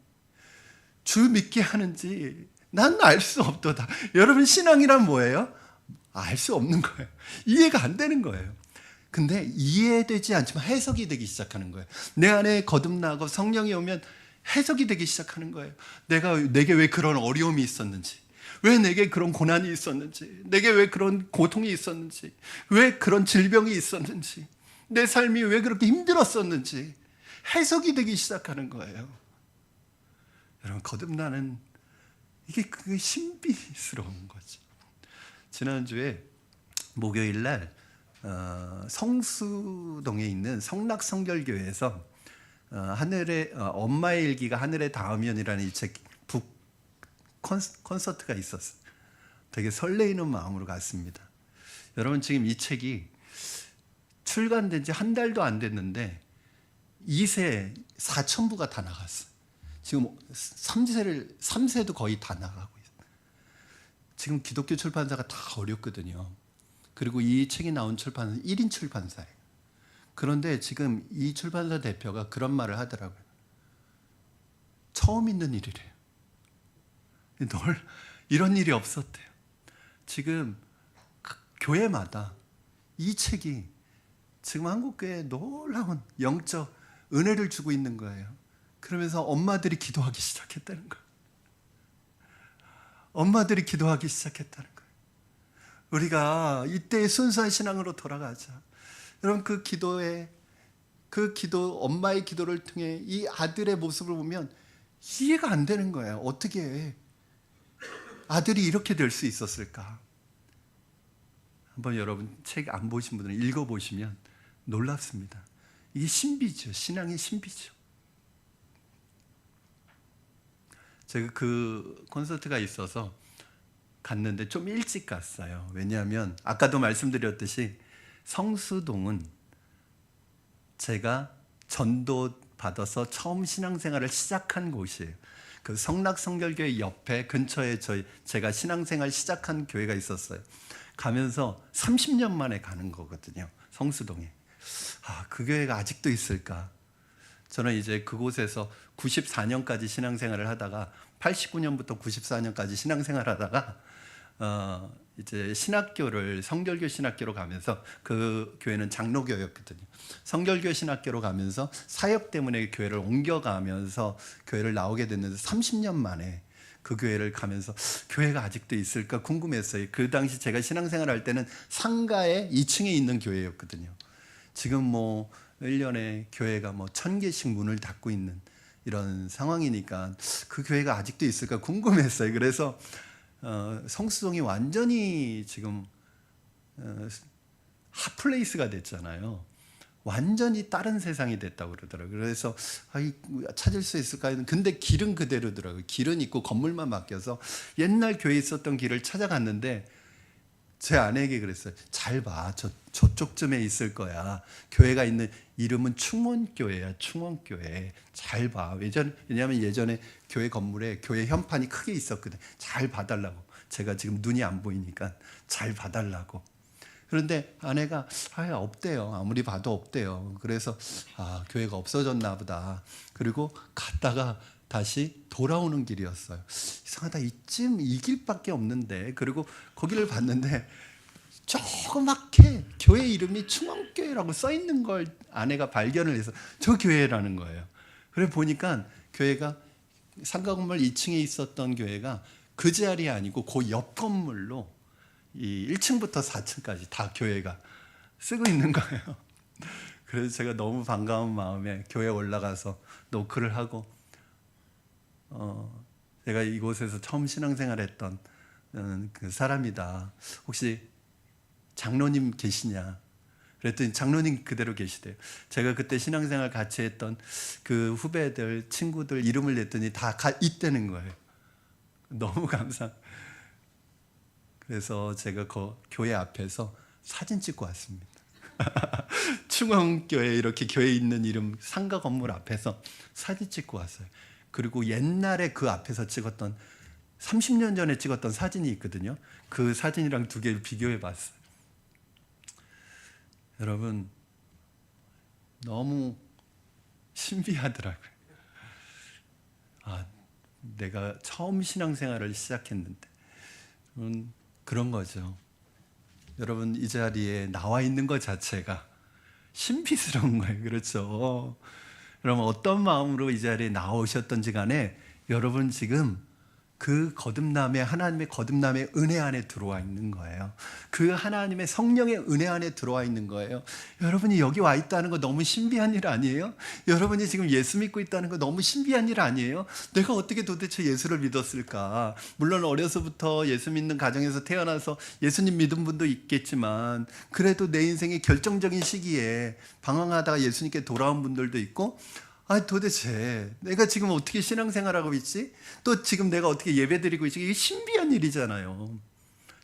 주 믿게 하는지 난 알 수 없도다. 여러분, 신앙이란 뭐예요? 알 수 없는 거예요. 이해가 안 되는 거예요. 근데 이해되지 않지만 해석이 되기 시작하는 거예요. 내 안에 거듭나고 성령이 오면 해석이 되기 시작하는 거예요. 내게 왜 그런 어려움이 있었는지, 왜 내게 그런 고난이 있었는지, 내게 왜 그런 고통이 있었는지, 왜 그런 질병이 있었는지, 내 삶이 왜 그렇게 힘들었었는지 해석이 되기 시작하는 거예요. 여러분, 거듭나는 이게 그게 신비스러운 거죠. 지난주에 목요일 날 성수동에 있는 성락성결교회에서 하늘의 엄마의 일기가 하늘에 닿으면이라는 이 책 북 콘서트가 있었어요. 되게 설레이는 마음으로 갔습니다. 여러분, 지금 이 책이 출간된 지 한 달도 안 됐는데 2세 4,000부가 다 나갔어요. 지금 3세도 거의 다 나가고 있어요. 지금 기독교 출판사가 다 어렵거든요. 그리고 이 책이 나온 출판사는 1인 출판사예요. 그런데 지금 이 출판사 대표가 그런 말을 하더라고요. 처음 있는 일이래요. 이런 일이 없었대요. 지금 교회마다 이 책이 지금 한국교회에 놀라운 영적 은혜를 주고 있는 거예요. 그러면서 엄마들이 기도하기 시작했다는 거예요. 엄마들이 기도하기 시작했다는 거예요. 우리가 이때의 순수한 신앙으로 돌아가자. 여러분, 그 기도, 엄마의 기도를 통해 이 아들의 모습을 보면 이해가 안 되는 거예요. 어떻게 아들이 이렇게 될 수 있었을까? 한번 여러분 책 안 보신 분들은 읽어보시면 놀랍습니다. 이게 신비죠. 신앙의 신비죠. 제가 그 콘서트가 있어서 갔는데 좀 일찍 갔어요. 왜냐하면 아까도 말씀드렸듯이 성수동은 제가 전도 받아서 처음 신앙생활을 시작한 곳이에요. 그 성락성결교회 옆에 근처에 제가 신앙생활 시작한 교회가 있었어요. 가면서 30년 만에 가는 거거든요. 성수동에. 그 교회가 아직도 있을까? 저는 이제 그곳에서 94년까지 신앙생활을 하다가 89년부터 94년까지 신앙생활을 하다가 이제 신학교를 성결교 신학교로 가면서 그 교회는 장로교였거든요. 성결교 신학교로 가면서 사역 때문에 교회를 옮겨가면서 교회를 나오게 됐는데 30년 만에 그 교회를 가면서 교회가 아직도 있을까 궁금했어요. 그 당시 제가 신앙생활 할 때는 상가에 2층에 있는 교회였거든요. 지금 뭐 1년에 교회가 뭐 1000개씩 문을 닫고 있는 이런 상황이니까 그 교회가 아직도 있을까 궁금했어요. 그래서 성수동이 완전히 지금 핫플레이스가 됐잖아요. 완전히 다른 세상이 됐다고 그러더라고요. 그래서 찾을 수 있을까? 근데 길은 그대로더라고요. 길은 있고 건물만 바뀌어서 옛날 교회에 있었던 길을 찾아갔는데 제 아내에게 그랬어요. 잘 봐. 저쪽쯤에 있을 거야. 교회가 있는 이름은 충원교회야. 충원교회. 잘 봐. 왜냐하면 예전에 교회 건물에 교회 현판이 크게 있었거든. 잘 봐달라고. 제가 지금 눈이 안 보이니까 잘 봐달라고. 그런데 아내가 없대요. 아무리 봐도 없대요. 그래서 교회가 없어졌나 보다. 그리고 갔다가 다시 돌아오는 길이었어요. 이상하다. 이 길밖에 없는데. 그리고 거기를 봤는데 조그맣게 교회 이름이 충원교회라고 써 있는 걸 아내가 발견을 해서 저 교회라는 거예요. 그래 보니까 교회가 상가 건물 2층에 있었던 교회가 그 자리이 아니고 그 옆 건물로 이 1층부터 4층까지 다 교회가 쓰고 있는 거예요. 그래서 제가 너무 반가운 마음에 교회에 올라가서 노크를 하고 제가 이곳에서 처음 신앙생활했던 그 사람이다. 혹시 장로님 계시냐? 그랬더니 장로님 그대로 계시대요. 제가 그때 신앙생활 같이 했던 그 후배들, 친구들 이름을 냈더니 다 있다는 거예요. 너무 감사. 그래서 제가 그 교회 앞에서 사진 찍고 왔습니다. 충원교회 이렇게 교회 있는 이름 상가 건물 앞에서 사진 찍고 왔어요. 그리고 옛날에 그 앞에서 찍었던 30년 전에 찍었던 사진이 있거든요. 그 사진이랑 두 개를 비교해 봤어요. 여러분 너무 신비하더라고요. 내가 처음 신앙생활을 시작했는데 그런 거죠. 여러분 이 자리에 나와 있는 것 자체가 신비스러운 거예요. 그렇죠? 여러분 어떤 마음으로 이 자리에 나오셨던지 간에 여러분 지금 그 거듭남의 하나님의 거듭남의 은혜 안에 들어와 있는 거예요. 그 하나님의 성령의 은혜 안에 들어와 있는 거예요. 여러분이 여기 와 있다는 거 너무 신비한 일 아니에요? 여러분이 지금 예수 믿고 있다는 거 너무 신비한 일 아니에요? 내가 어떻게 도대체 예수를 믿었을까? 물론 어려서부터 예수 믿는 가정에서 태어나서 예수님 믿은 분도 있겠지만 그래도 내 인생의 결정적인 시기에 방황하다가 예수님께 돌아온 분들도 있고 도대체 내가 지금 어떻게 신앙생활하고 있지? 또 지금 내가 어떻게 예배드리고 있지? 이게 신비한 일이잖아요.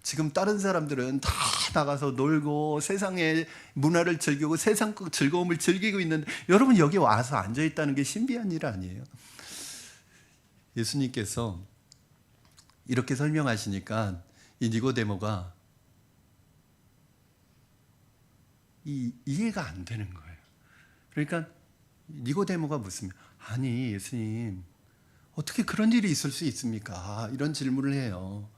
지금 다른 사람들은 다 나가서 놀고 세상의 문화를 즐기고 세상 즐거움을 즐기고 있는데 여러분 여기 와서 앉아있다는 게 신비한 일 아니에요? 예수님께서 이렇게 설명하시니까 이 니고데모가 이해가 안 되는 거예요. 그러니까 니고데모가 묻습니다. 아니 예수님 어떻게 그런 일이 있을 수 있습니까? 이런 질문을 해요.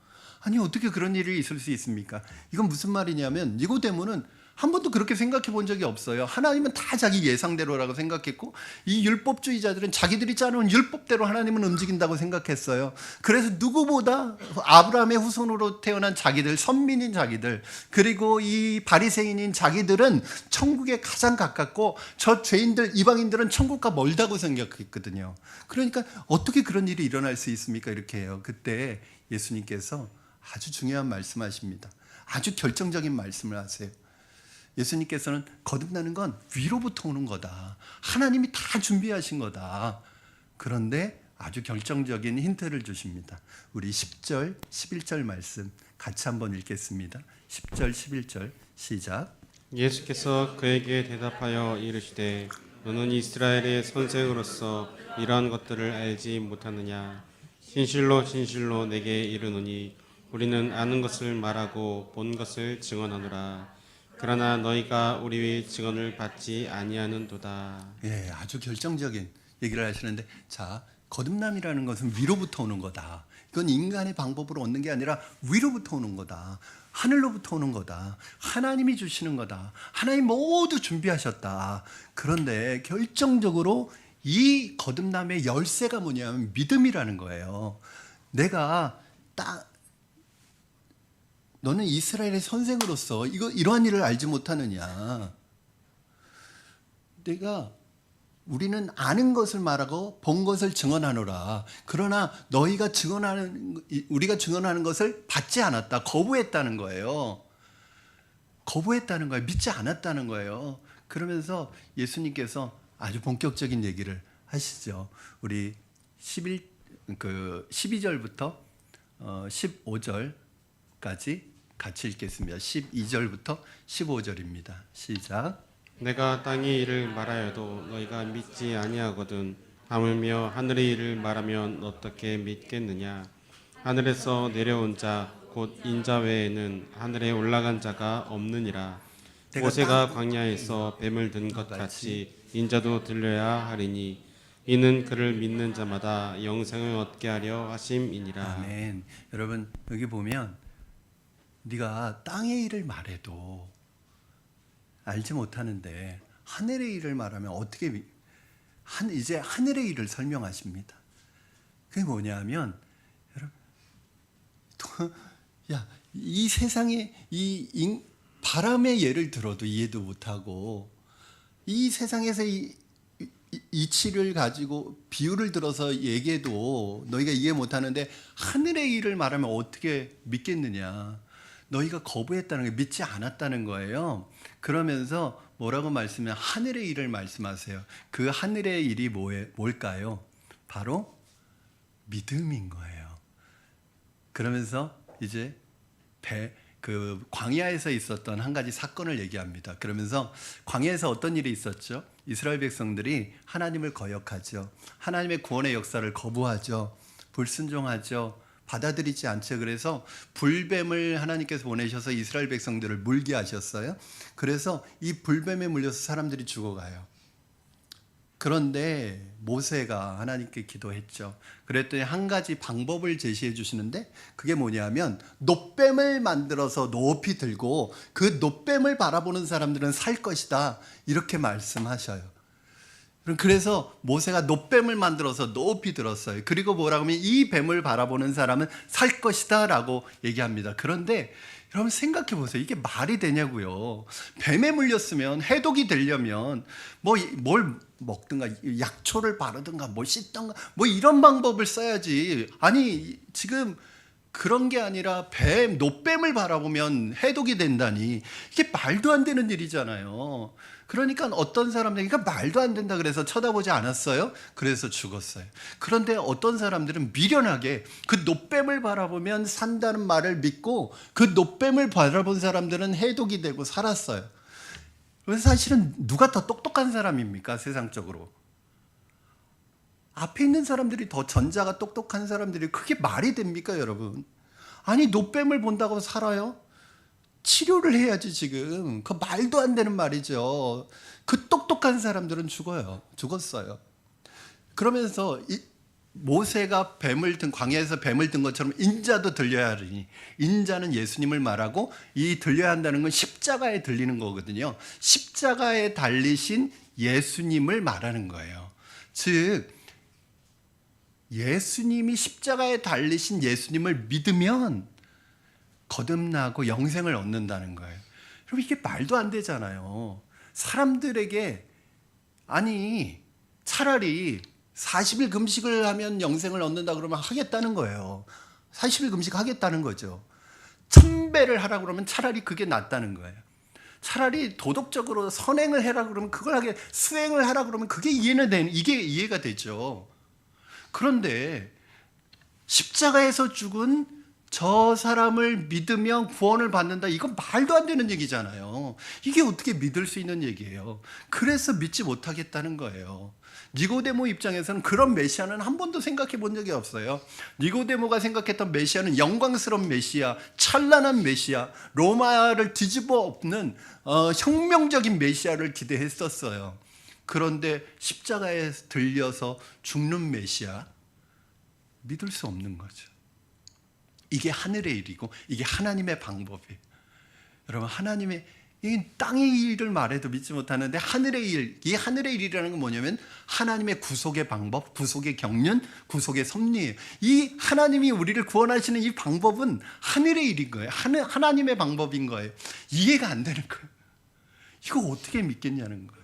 아니 어떻게 그런 일이 있을 수 있습니까? 이건 무슨 말이냐면 니고데모는 한 번도 그렇게 생각해 본 적이 없어요. 하나님은 다 자기 예상대로라고 생각했고 이 율법주의자들은 자기들이 짜놓은 율법대로 하나님은 움직인다고 생각했어요. 그래서 누구보다 아브라함의 후손으로 태어난 자기들, 선민인 자기들, 그리고 이 바리새인인 자기들은 천국에 가장 가깝고 저 죄인들, 이방인들은 천국과 멀다고 생각했거든요. 그러니까 어떻게 그런 일이 일어날 수 있습니까? 이렇게 해요. 그때 예수님께서 아주 중요한 말씀하십니다. 아주 결정적인 말씀을 하세요. 예수님께서는 거듭나는 건 위로부터 오는 거다. 하나님이 다 준비하신 거다. 그런데 아주 결정적인 힌트를 주십니다. 우리 10절, 11절 말씀 같이 한번 읽겠습니다. 10절, 11절 시작. 예수께서 그에게 대답하여 이르시되 너는 이스라엘의 선생으로서 이러한 것들을 알지 못하느냐. 진실로 진실로 내게 이르노니 우리는 아는 것을 말하고 본 것을 증언하노라. 그러나 너희가 우리의 증언을 받지 아니하는도다. 예, 아주 결정적인 얘기를 하시는데, 자, 거듭남이라는 것은 위로부터 오는 거다. 이건 인간의 방법으로 얻는 게 아니라 위로부터 오는 거다. 하늘로부터 오는 거다. 하나님이 주시는 거다. 하나님 모두 준비하셨다. 그런데 결정적으로 이 거듭남의 열쇠가 뭐냐면 믿음이라는 거예요. 내가 너는 이스라엘의 선생으로서 이러한 일을 알지 못하느냐. 우리는 아는 것을 말하고 본 것을 증언하노라. 그러나 우리가 증언하는 것을 받지 않았다. 거부했다는 거예요. 거부했다는 거예요. 믿지 않았다는 거예요. 그러면서 예수님께서 아주 본격적인 얘기를 하시죠. 우리 12절부터 15절까지 같이 읽겠습니다. 12절부터 15절입니다. 시작. 내가 땅의 일을 말하여도 너희가 믿지 아니하거든 하물며 하늘의 일을 말하면 어떻게 믿겠느냐. 하늘에서 내려온 자 곧 인자 외에는 하늘에 올라간 자가 없느니라. 모세가 광야에서 뱀을 든 것 같이 인자도 들려야 하리니 이는 그를 믿는 자마다 영생을 얻게 하려 하심이니라. 아멘. 여러분 여기 보면 네가 땅의 일을 말해도 알지 못하는데 하늘의 일을 말하면 어떻게 이제 하늘의 일을 설명하십니다. 그게 뭐냐면 여러분 이 세상에 이 바람의 예를 들어도 이해도 못하고 이 세상에서 이치를 가지고 비유를 들어서 얘기해도 너희가 이해 못하는데 하늘의 일을 말하면 어떻게 믿겠느냐. 너희가 거부했다는 게 믿지 않았다는 거예요. 그러면서 뭐라고 말씀해? 하늘의 일을 말씀하세요. 그 하늘의 일이 뭘까요? 바로 믿음인 거예요. 그러면서 이제 광야에서 있었던 한 가지 사건을 얘기합니다. 그러면서 광야에서 어떤 일이 있었죠? 이스라엘 백성들이 하나님을 거역하죠. 하나님의 구원의 역사를 거부하죠. 불순종하죠. 받아들이지 않죠. 그래서 불뱀을 하나님께서 보내셔서 이스라엘 백성들을 물게 하셨어요. 그래서 이 불뱀에 물려서 사람들이 죽어가요. 그런데 모세가 하나님께 기도했죠. 그랬더니 한 가지 방법을 제시해 주시는데 그게 뭐냐면 놋뱀을 만들어서 높이 들고 그 놋뱀을 바라보는 사람들은 살 것이다. 이렇게 말씀하셔요. 그래서 모세가 놋뱀을 만들어서 높이 들었어요. 그리고 뭐라고 하면 이 뱀을 바라보는 사람은 살 것이다 라고 얘기합니다. 그런데 여러분 생각해 보세요. 이게 말이 되냐고요. 뱀에 물렸으면 해독이 되려면 뭘 먹든가 약초를 바르든가 뭘 씻든가 이런 방법을 써야지. 아니 지금 그런 게 아니라 놋뱀을 바라보면 해독이 된다니 이게 말도 안 되는 일이잖아요. 그러니까 어떤 사람들이 이거 말도 안 된다 그래서 쳐다보지 않았어요. 그래서 죽었어요. 그런데 어떤 사람들은 미련하게 그 놋뱀을 바라보면 산다는 말을 믿고 그 놋뱀을 바라본 사람들은 해독이 되고 살았어요. 그래서 사실은 누가 더 똑똑한 사람입니까? 세상적으로. 앞에 있는 사람들이 더 전자가 똑똑한 사람들이 그게 말이 됩니까 여러분? 아니 놋뱀을 본다고 살아요? 치료를 해야지 지금. 그 말도 안 되는 말이죠. 그 똑똑한 사람들은 죽었어요. 그러면서 모세가 광야에서 뱀을 든 것처럼 인자도 들려야 하리니, 인자는 예수님을 말하고, 이 들려야 한다는 건 십자가에 들리는 거거든요. 십자가에 달리신 예수님을 말하는 거예요. 즉 예수님이 십자가에 달리신 예수님을 믿으면 거듭나고 영생을 얻는다는 거예요. 여러분, 이게 말도 안 되잖아요. 사람들에게, 아니 차라리 40일 금식을 하면 영생을 얻는다 그러면 하겠다는 거예요. 40일 금식 하겠다는 거죠. 1000배를 하라고 그러면 차라리 그게 낫다는 거예요. 차라리 도덕적으로 선행을 해라 그러면 그걸 하게, 수행을 하라 그러면 그게 이게 이해가 되죠. 그런데 십자가에서 죽은 저 사람을 믿으면 구원을 받는다, 이건 말도 안 되는 얘기잖아요. 이게 어떻게 믿을 수 있는 얘기예요. 그래서 믿지 못하겠다는 거예요. 니고데모 입장에서는 그런 메시아는 한 번도 생각해 본 적이 없어요. 니고데모가 생각했던 메시아는 영광스러운 메시아, 찬란한 메시아, 로마를 뒤집어 엎는 혁명적인 메시아를 기대했었어요. 그런데 십자가에 들려서 죽는 메시아, 믿을 수 없는 거죠. 이게 하늘의 일이고 이게 하나님의 방법이에요. 여러분, 하나님의, 이 땅의 일을 말해도 믿지 못하는데 하늘의 일, 이 하늘의 일이라는 건 뭐냐면 하나님의 구속의 방법, 구속의 경륜, 구속의 섭리예요. 이 하나님이 우리를 구원하시는 이 방법은 하늘의 일인 거예요. 하나님의 방법인 거예요. 이해가 안 되는 거예요. 이거 어떻게 믿겠냐는 거예요.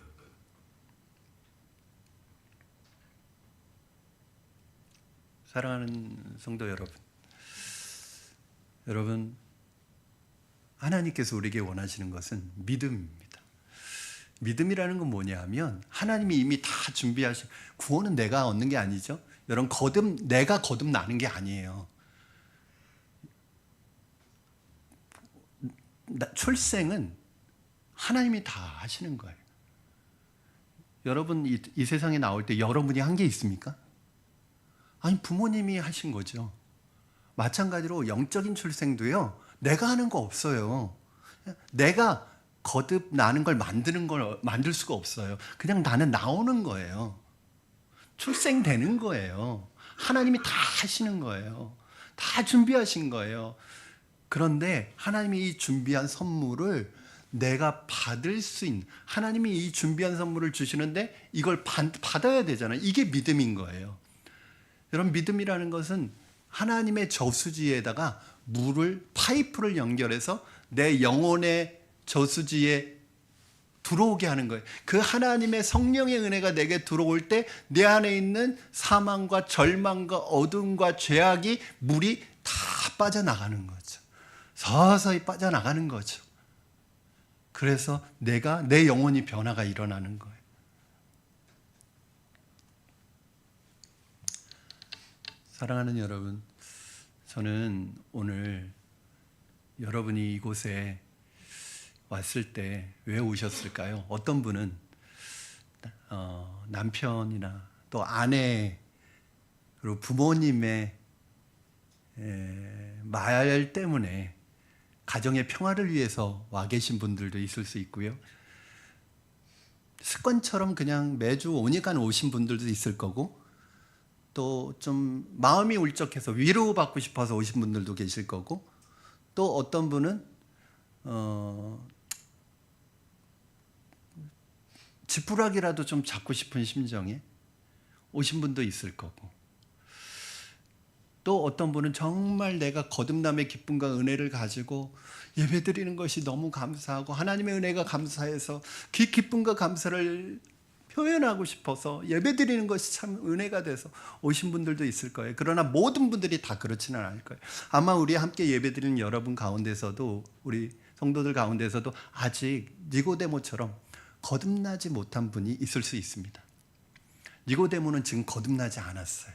사랑하는 성도 여러분, 하나님께서 우리에게 원하시는 것은 믿음입니다. 믿음이라는 건 뭐냐면 하나님이 이미 다 준비하신, 구원은 내가 얻는 게 아니죠. 여러분, 내가 거듭나는 게 아니에요. 출생은 하나님이 다 하시는 거예요. 여러분, 이 세상에 나올 때 여러분이 한 게 있습니까? 아니, 부모님이 하신 거죠. 마찬가지로 영적인 출생도요, 내가 하는 거 없어요. 내가 거듭나는 걸 만들 수가 없어요. 그냥 나는 나오는 거예요. 출생되는 거예요. 하나님이 다 하시는 거예요. 다 준비하신 거예요. 그런데 하나님이 이 준비한 선물을 내가 받을 수 있는, 하나님이 이 준비한 선물을 주시는데 이걸 받아야 되잖아요. 이게 믿음인 거예요. 여러분, 믿음이라는 것은 하나님의 저수지에다가 파이프를 연결해서 내 영혼의 저수지에 들어오게 하는 거예요. 그 하나님의 성령의 은혜가 내게 들어올 때 내 안에 있는 사망과 절망과 어둠과 죄악이, 물이 다 빠져나가는 거죠. 서서히 빠져나가는 거죠. 그래서 내 영혼이 변화가 일어나는 거예요. 사랑하는 여러분, 저는 오늘 여러분이 이곳에 왔을 때 왜 오셨을까요? 어떤 분은 남편이나 또 아내, 그리고 부모님의 말 때문에 가정의 평화를 위해서 와 계신 분들도 있을 수 있고요. 습관처럼 그냥 매주 오니까 오신 분들도 있을 거고, 또 좀 마음이 울적해서 위로받고 싶어서 오신 분들도 계실 거고, 또 어떤 분은 지푸라기라도 좀 잡고 싶은 심정에 오신 분도 있을 거고, 또 어떤 분은 정말 내가 거듭남의 기쁨과 은혜를 가지고 예배드리는 것이 너무 감사하고 하나님의 은혜가 감사해서 그 기쁨과 감사를 표현하고 싶어서 예배드리는 것이 참 은혜가 돼서 오신 분들도 있을 거예요. 그러나 모든 분들이 다 그렇지는 않을 거예요. 아마 우리 함께 예배드리는 여러분 가운데서도, 우리 성도들 가운데서도 아직 니고데모처럼 거듭나지 못한 분이 있을 수 있습니다. 니고데모는 지금 거듭나지 않았어요.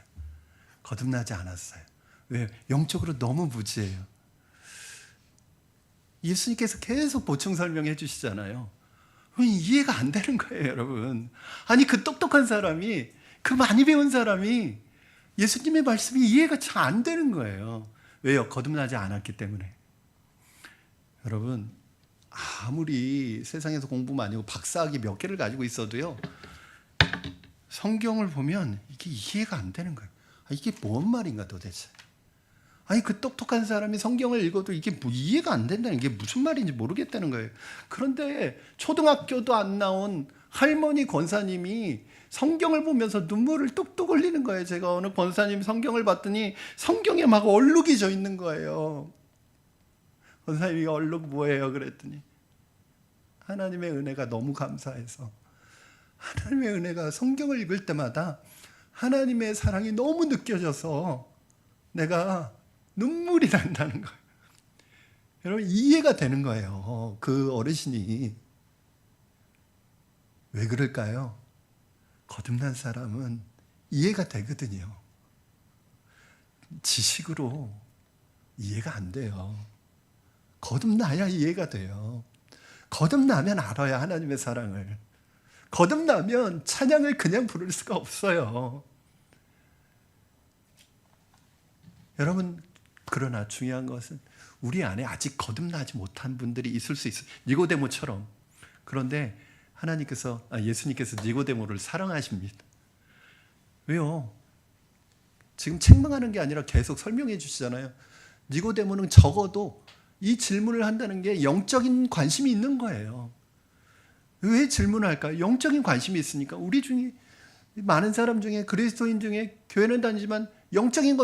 왜? 영적으로 너무 무지해요. 예수님께서 계속 보충 설명해 주시잖아요. 이해가 안 되는 거예요, 여러분. 아니, 그 똑똑한 사람이, 그 많이 배운 사람이 예수님의 말씀이 이해가 잘 안 되는 거예요. 왜요? 거듭나지 않았기 때문에. 여러분, 아무리 세상에서 공부 많이 하고 박사학위 몇 개를 가지고 있어도요, 성경을 보면 이게 이해가 안 되는 거예요. 이게 뭔 말인가 도대체. 아니 그 똑똑한 사람이 성경을 읽어도 이게 이해가 안 된다는 게 무슨 말인지 모르겠다는 거예요. 그런데 초등학교도 안 나온 할머니 권사님이 성경을 보면서 눈물을 뚝뚝 흘리는 거예요. 제가 어느 권사님 성경을 봤더니 성경에 막 얼룩이 져 있는 거예요. 권사님이 얼룩 뭐예요? 그랬더니 하나님의 은혜가 너무 감사해서, 하나님의 은혜가 성경을 읽을 때마다 하나님의 사랑이 너무 느껴져서 내가 눈물이 난다는 거예요. 여러분 이해가 되는 거예요. 그 어르신이 왜 그럴까요? 거듭난 사람은 이해가 되거든요. 지식으로 이해가 안 돼요. 거듭나야 이해가 돼요. 거듭나면 알아야 하나님의 사랑을. 거듭나면 찬양을 그냥 부를 수가 없어요. 여러분 그러나 중요한 것은 우리 안에 아직 거듭나지 못한 분들이 있을 수 있어요. 니고데모처럼. 그런데 예수님께서 니고데모를 사랑하십니다. 왜요? 지금 책망하는 게 아니라 계속 설명해 주시잖아요. 니고데모는 적어도 이 질문을 한다는 게 영적인 관심이 있는 거예요. 왜 질문을 할까요? 영적인 관심이 있으니까. 우리 중에 많은 사람 중에, 그리스도인 중에 교회는 다니지만 영적인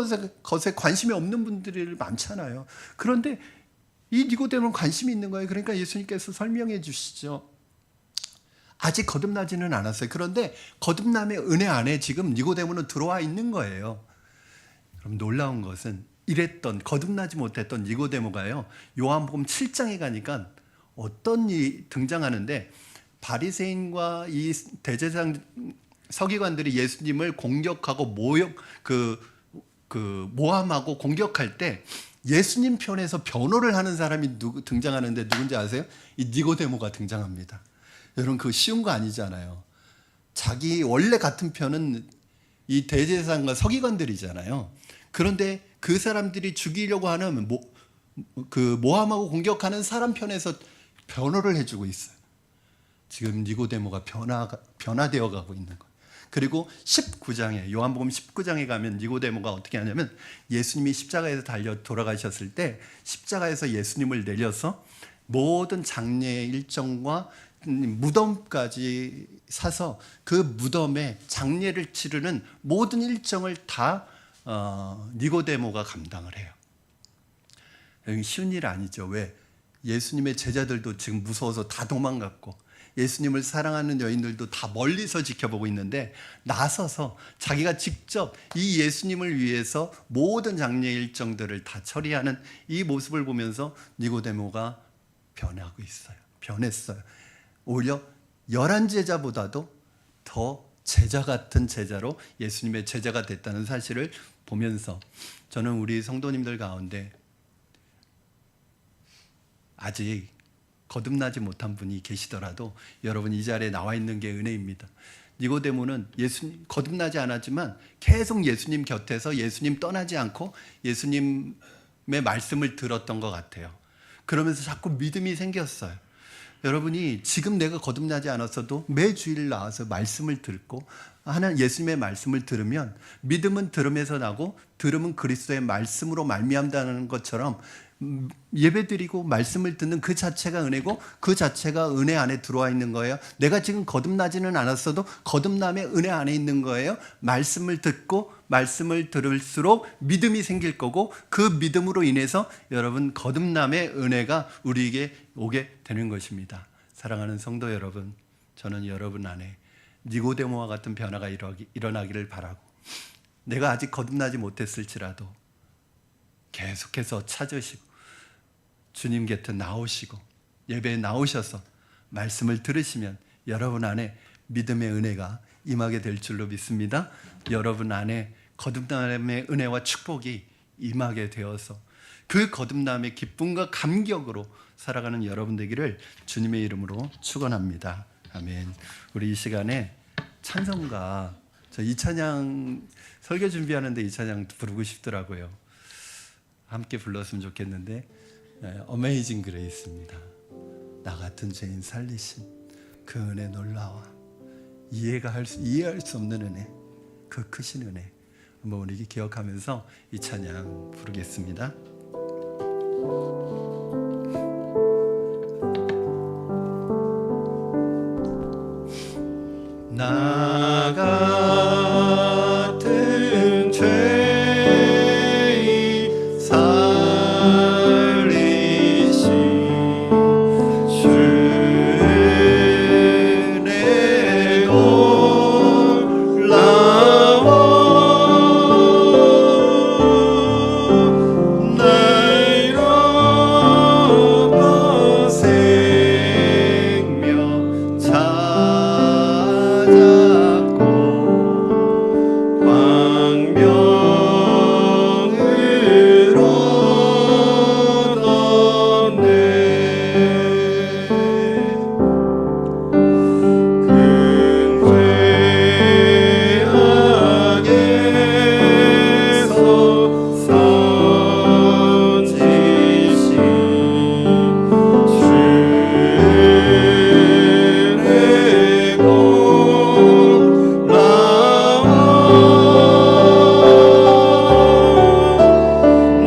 것에 관심이 없는 분들이 많잖아요. 그런데 이 니고데모는 관심이 있는 거예요. 그러니까 예수님께서 설명해 주시죠. 아직 거듭나지는 않았어요. 그런데 거듭남의 은혜 안에 지금 니고데모는 들어와 있는 거예요. 그럼 놀라운 것은 이랬던, 거듭나지 못했던 니고데모가요, 요한복음 7장에 가니까 어떤 일이 등장하는데, 바리새인과 이 대제사장 서기관들이 예수님을 공격하고 모함하고 공격할 때 예수님 편에서 변호를 하는 사람이 등장하는데 누군지 아세요? 이 니고데모가 등장합니다. 여러분 그거 쉬운 거 아니잖아요. 자기 원래 같은 편은 이 대제사장과 서기관들이잖아요. 그런데 그 사람들이 죽이려고 하는 모함하고 공격하는 사람 편에서 변호를 해주고 있어요. 지금 니고데모가 변화되어 가고 있는 거예요. 그리고 19장에, 요한복음 19장에 가면 니고데모가 어떻게 하냐면, 예수님이 십자가에서 달려 돌아가셨을 때 십자가에서 예수님을 내려서 모든 장례의 일정과 무덤까지 사서 그 무덤에 장례를 치르는 모든 일정을 다 니고데모가 감당을 해요. 여기 쉬운 일 아니죠. 왜? 예수님의 제자들도 지금 무서워서 다 도망갔고, 예수님을 사랑하는 여인들도 다 멀리서 지켜보고 있는데, 나서서 자기가 직접 이 예수님을 위해서 모든 장례 일정들을 다 처리하는 이 모습을 보면서 니고데모가 변하고 있어요. 변했어요. 오히려 11제자보다도 더 제자 같은 제자로 예수님의 제자가 됐다는 사실을 보면서, 저는 우리 성도님들 가운데 아직 거듭나지 못한 분이 계시더라도 여러분 이 자리에 나와 있는 게 은혜입니다. 니고데모는 거듭나지 않았지만 계속 예수님 곁에서 예수님 떠나지 않고 예수님의 말씀을 들었던 것 같아요. 그러면서 자꾸 믿음이 생겼어요. 여러분이 지금 내가 거듭나지 않았어도 매 주일 나와서 말씀을 듣고 하나님 예수님의 말씀을 들으면, 믿음은 들음에서 나고 들음은 그리스도의 말씀으로 말미암다는 것처럼, 예배드리고 말씀을 듣는 그 자체가 은혜고 그 자체가 은혜 안에 들어와 있는 거예요. 내가 지금 거듭나지는 않았어도 거듭남의 은혜 안에 있는 거예요. 말씀을 듣고 말씀을 들을수록 믿음이 생길 거고, 그 믿음으로 인해서 여러분 거듭남의 은혜가 우리에게 오게 되는 것입니다. 사랑하는 성도 여러분, 저는 여러분 안에 니고데모와 같은 변화가 일어나기를 바라고, 내가 아직 거듭나지 못했을지라도 계속해서 찾으시고 주님 곁에 나오시고 예배에 나오셔서 말씀을 들으시면 여러분 안에 믿음의 은혜가 임하게 될 줄로 믿습니다. 여러분 안에 거듭남의 은혜와 축복이 임하게 되어서 그 거듭남의 기쁨과 감격으로 살아가는 여러분 되기를 주님의 이름으로 축원합니다. 아멘. 우리 이 시간에 찬송가, 저 이 찬양 설교 준비하는데 이 찬양 부르고 싶더라고요. 함께 불렀으면 좋겠는데, 어메이징 그레이스입니다. 나 같은 죄인 살리신 그 은혜 놀라워. 이해할 수 없는 은혜, 그 크신 은혜. 한번 우리 기억하면서 이 찬양 부르겠습니다. 나 같은 죄인 살리신 주의 놀라워 날 잃어버 생명 찾았고 광명으로 얻었네 큰 죄악에서 선지신 주의 놀라워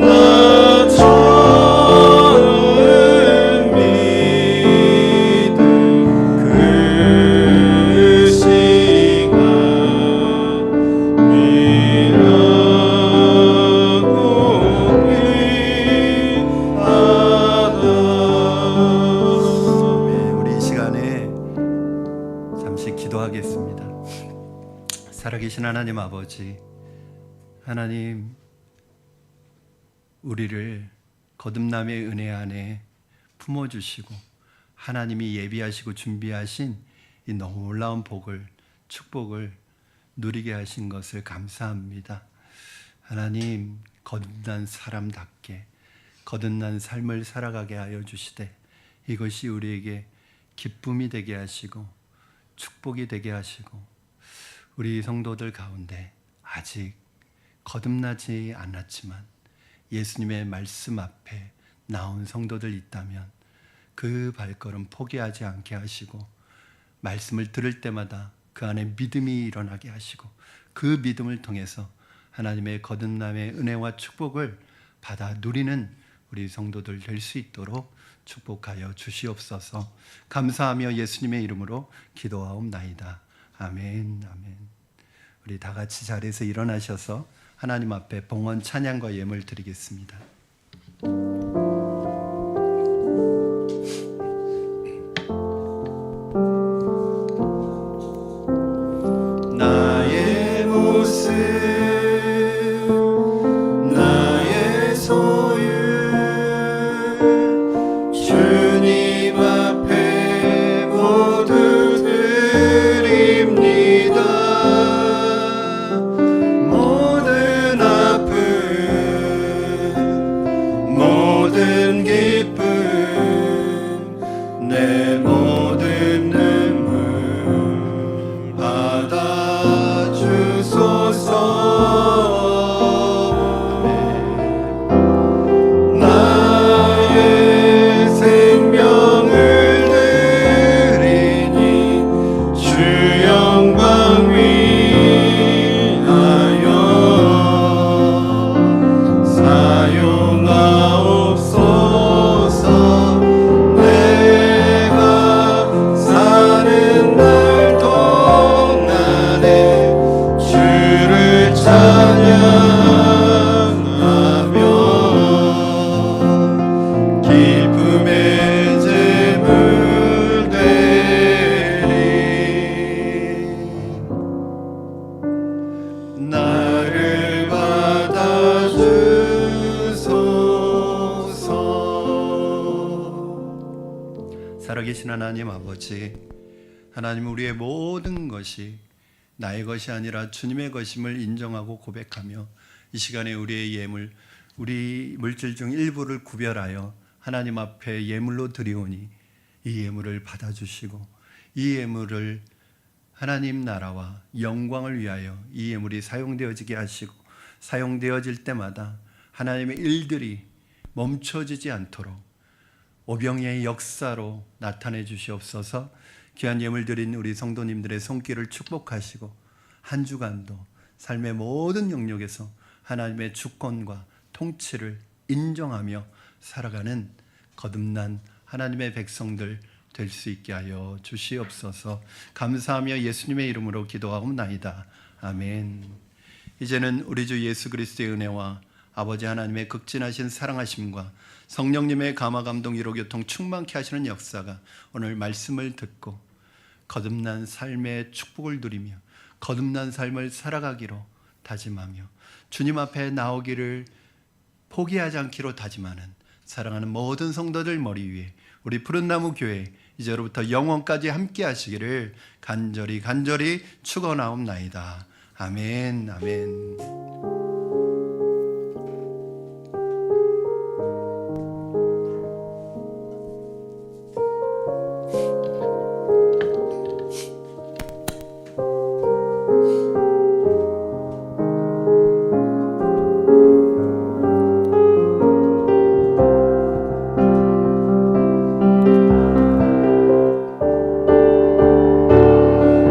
나 처음 믿은 그 시간 미라고 귀하다. 우리 이 시간에 잠시 기도하겠습니다. 살아계신 하나님 아버지, 하나님 우리를 거듭남의 은혜 안에 품어주시고 하나님이 예비하시고 준비하신 이 놀라운 복을, 축복을 누리게 하신 것을 감사합니다. 하나님, 거듭난 사람답게 거듭난 삶을 살아가게 하여 주시되 이것이 우리에게 기쁨이 되게 하시고 축복이 되게 하시고 우리 성도들 가운데 아직 거듭나지 않았지만 예수님의 말씀 앞에 나온 성도들 있다면 그 발걸음 포기하지 않게 하시고 말씀을 들을 때마다 그 안에 믿음이 일어나게 하시고 그 믿음을 통해서 하나님의 거듭남의 은혜와 축복을 받아 누리는 우리 성도들 될 수 있도록 축복하여 주시옵소서. 감사하며 예수님의 이름으로 기도하옵나이다. 아멘, 아멘. 우리 다 같이 자리에서 일어나셔서 하나님 앞에 봉헌 찬양과 예물 드리겠습니다. 나의 모습 나의 소유 주님 앞에 모두 드립니다. 모든 아픔 모든 기쁨 내 모든 눈물 받아주소서. 나의 생명을 드리니 주 영광 위하여 사용하옵소서. 내가 사는 날 동안에 주를 찬양하며 기쁨의 제물 되리. 나를 받아주소서. 살아계신 하나님 아버지, 하나님 우리의 모든 것이 나의 것이 아니라 주님의 것임을 인정하고 고백하며 이 시간에 우리의 예물, 우리 물질 중 일부를 구별하여 하나님 앞에 예물로 드리오니 이 예물을 받아주시고 이 예물을 하나님 나라와 영광을 위하여 이 예물이 사용되어지게 하시고 사용되어질 때마다 하나님의 일들이 멈춰지지 않도록 오병이의 역사로 나타내 주시옵소서. 귀한 예물 드린 우리 성도님들의 손길을 축복하시고 한 주간도 삶의 모든 영역에서 하나님의 주권과 통치를 인정하며 살아가는 거듭난 하나님의 백성들 될 수 있게 하여 주시옵소서. 감사하며 예수님의 이름으로 기도하옵나이다. 아멘. 이제는 우리 주 예수 그리스도의 은혜와 아버지 하나님의 극진하신 사랑하심과 성령님의 감화 감동 위로 교통 충만케 하시는 역사가 오늘 말씀을 듣고 거듭난 삶의 축복을 누리며 거듭난 삶을 살아가기로 다짐하며 주님 앞에 나오기를 포기하지 않기로 다짐하는 사랑하는 모든 성도들 머리 위에 우리 푸른나무 교회 이제로부터 영원까지 함께 하시기를 간절히 축원하옵나이다. 아멘. 아멘.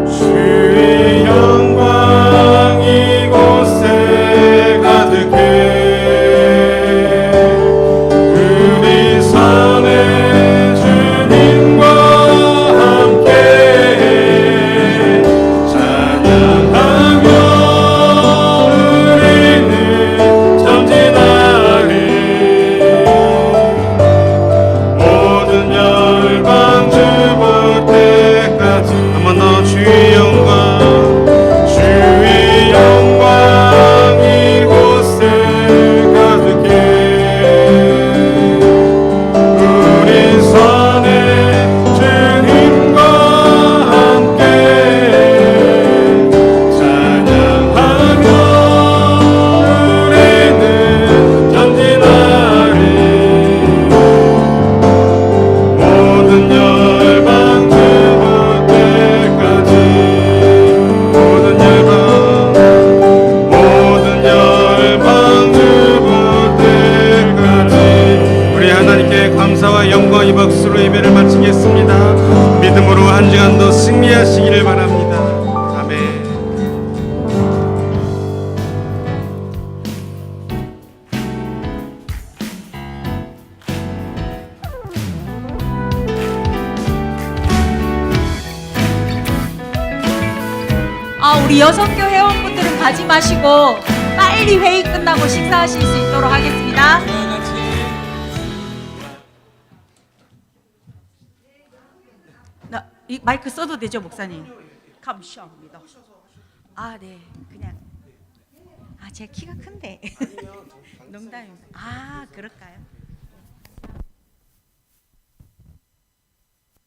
주의 영광 이곳에 가득해 우리 산에 주님과 함께 찬양하며 우리는 전진하리 모든 열방 주볼 때까지 한 번 더 주의 영광 이곳에 가득해 우리 산에 주님과 함께 찬양하며 우리는 전진하리 모든 열방 주볼 때까지 모든 열방 주볼 때까지 우리 하나님께 감사와 영광의 박수로 예배를 마치겠습니다. 믿음으로 한 주간도 승리하시기를 바랍니다. 아멘. 우리 여성교 회원분들은 가지 마시고 빨리 회의 끝나고 식사하실 수 있도록 하겠습니다. 이 마이크 써도 되죠, 목사님? 감사합니다. 네, 그냥 제 키가 큰데. 농담입니다. 그럴까요?